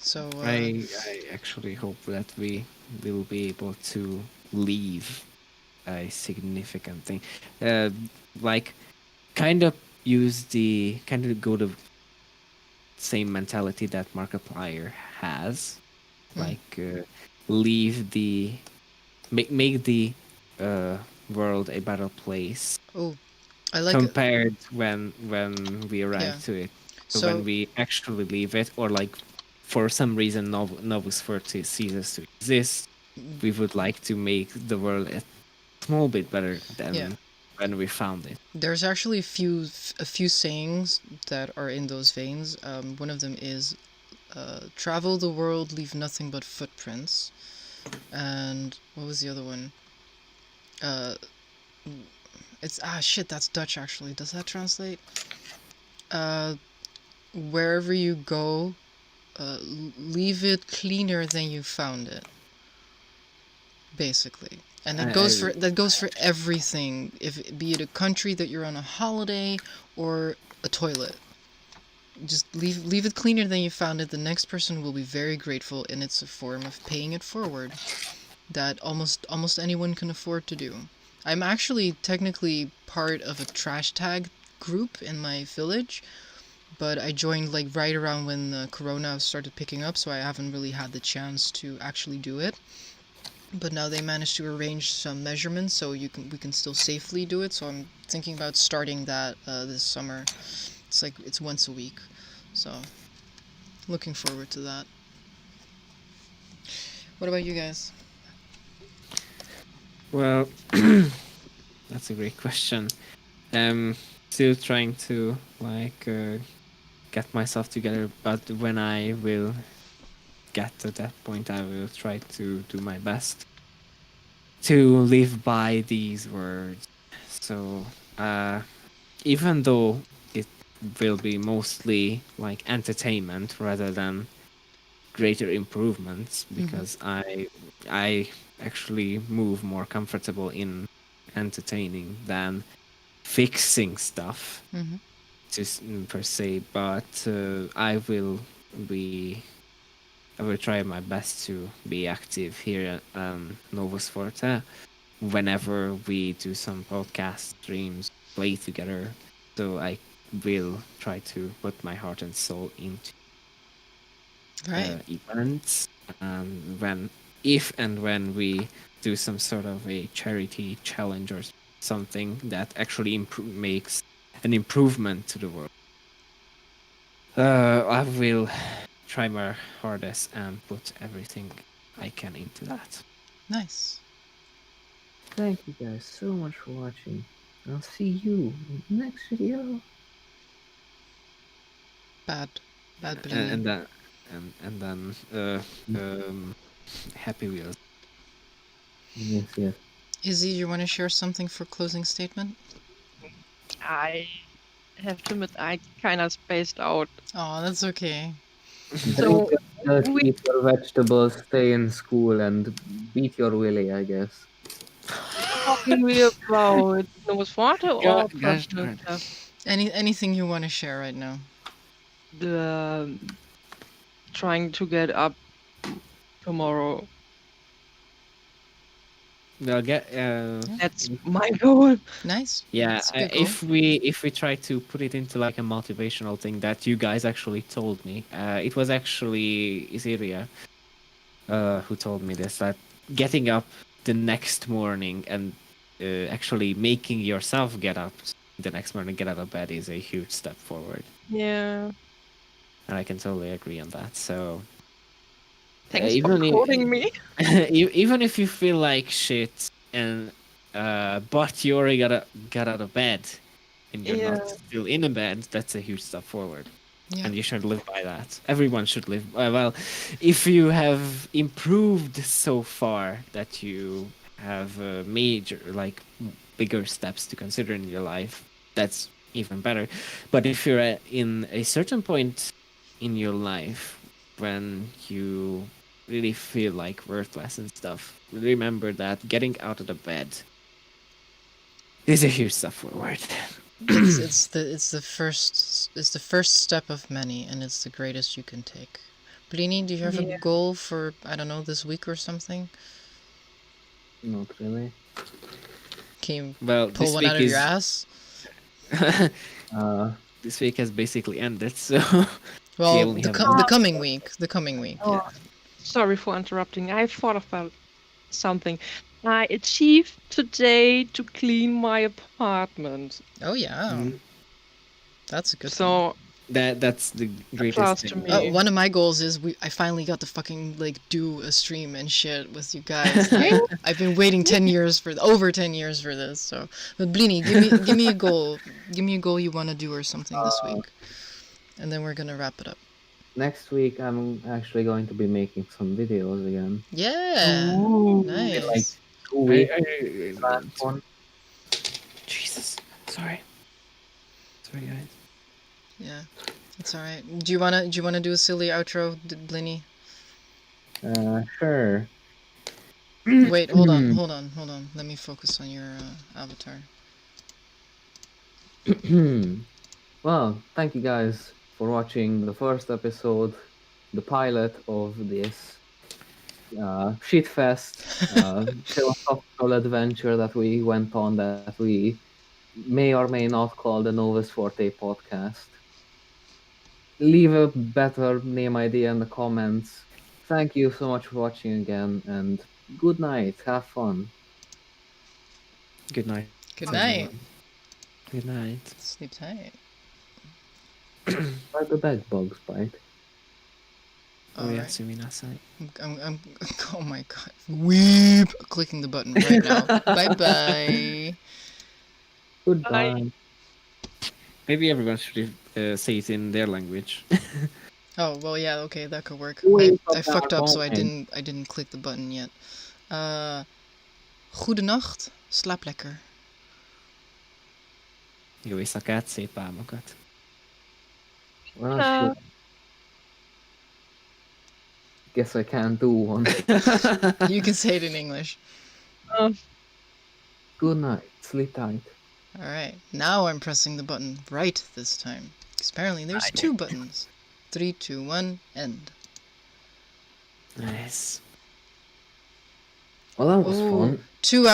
So I actually hope that we will be able to leave a significant thing. Like, kind of go the same mentality that Markiplier has. Like, leave make the world a better place oh, I like it. compared when we arrive Yeah. to it. So, So when we actually leave it, or like for some reason Novus Forte ceases to exist, we would like to make the world a small bit better than Yeah. when we found it. there's actually a few sayings that are in those veins. One of them is, "Travel the world, leave nothing but footprints," and what was the other one? It's shit. That's Dutch actually. Does that translate? Wherever you go, leave it cleaner than you found it. Basically, and that goes for everything. If be it a country that you're on a holiday or a toilet, just leave it cleaner than you found it. The next person will be very grateful, and it's a form of paying it forward that almost anyone can afford to do. I'm actually technically part of a trash tag group in my village, but I joined like right around when the corona started picking up, so I haven't really had the chance to actually do it. But now they managed to arrange some measurements so we can still safely do it. So I'm thinking about starting that this summer. It's once a week, so looking forward to that. What about you guys? Well, that's a great question. Still trying to get myself together, but when I will get to that point, I will try to do my best to live by these words. So, even though it will be mostly like entertainment rather than greater improvements, because I actually move more comfortable in entertaining than fixing stuff per se, but I will try my best to be active here at Novus Forte whenever we do some podcast streams, play together. So I will try to put my heart and soul into Right. events. If and when we do some sort of a charity challenge or something that actually makes an improvement to the world, I will try my hardest and put everything I can into that. Nice. Thank you guys so much for watching. I'll see you in the next video. Bad And Berlin. then happy wheels. Yes. Izzy, you want to share something for closing statement? I have to admit, I kind of spaced out. Oh, that's okay. So, Drink your milk, we- eat your vegetables, stay in school, and beat your willy, I guess. talking we about Novus Forte or Gosh, personal darn. stuff? Anything you want to share right now? The trying to get up tomorrow. Well, That's my goal. Nice. yeah. That's a good goal. If we try to put it into like a motivational thing that you guys actually told me, it was actually Isiria who told me this, that getting up the next morning and actually making yourself get up the next morning, get out of bed, is a huge step forward, Yeah. and I can totally agree on that. So Thanks for even quoting me. even if you feel like shit and but you already got out of bed and you're not Yeah. still in a bed, that's a huge step forward. Yeah. And you should live by that. Everyone should live. Well, if you have improved so far that you have major, like bigger steps to consider in your life, that's even better. But if you're in a certain point in your life when you really feel like worthless and stuff, remember that getting out of the bed is a huge step forward. It's the first step of many, and it's the greatest you can take. Blini, do you have a Yeah. goal for, I don't know, this week or something? Not really. Can you Well, pull this one week out of your is ass? this week has basically ended, so Well, only have the coming week. The coming week. Oh, Yeah. sorry for interrupting. I thought about something. I achieved today to clean my apartment. Oh yeah. Mhm. That's a good thing. So that's the greatest applause to thing. me. One of my goals is I finally got to fucking like do a stream and shit with you guys. I've been waiting over 10 years for this. So, but Blini, give me a goal. Give me a goal you want to do or something this week, and then we're gonna wrap it up. Next week, I'm actually going to be making some videos again. Yeah. Ooh. Nice. Like 2 weeks. I- Last one. Jesus, sorry, guys. Yeah. It's all right. Do you wanna do a silly outro, Blini? Sure. Wait, hold on. Let me focus on your avatar. Well, thank you guys for watching the first episode, the pilot of this shitfest philosophical adventure that we went on, that we may or may not call the Novus Forte podcast. Leave a better name idea in the comments. Thank you so much for watching again, and good night. Have fun. Good night. Good night. everyone. Good night. Sleep tight. Why the bed bugs bite? Oh yeah, Alright. suminasai. I'm oh my god. Weep! Clicking the button right now. Bye-bye. Goodbye. Maybe everyone should say it in their language. Oh, well, yeah, okay, that could work. Wait, I fucked up, so I moment. didn't click the button yet. Goedenacht, slaap lekker. Jó éjszakát, szép álmokat. Well, shit. Guess I can't do one. You can say it in English. Good night. Sleep tight. Alright, now I'm pressing the button right this time. Because apparently there's 2 buttons. 3, 2, 1, end. Nice. Well, that was Ooh, fun. 2 hours.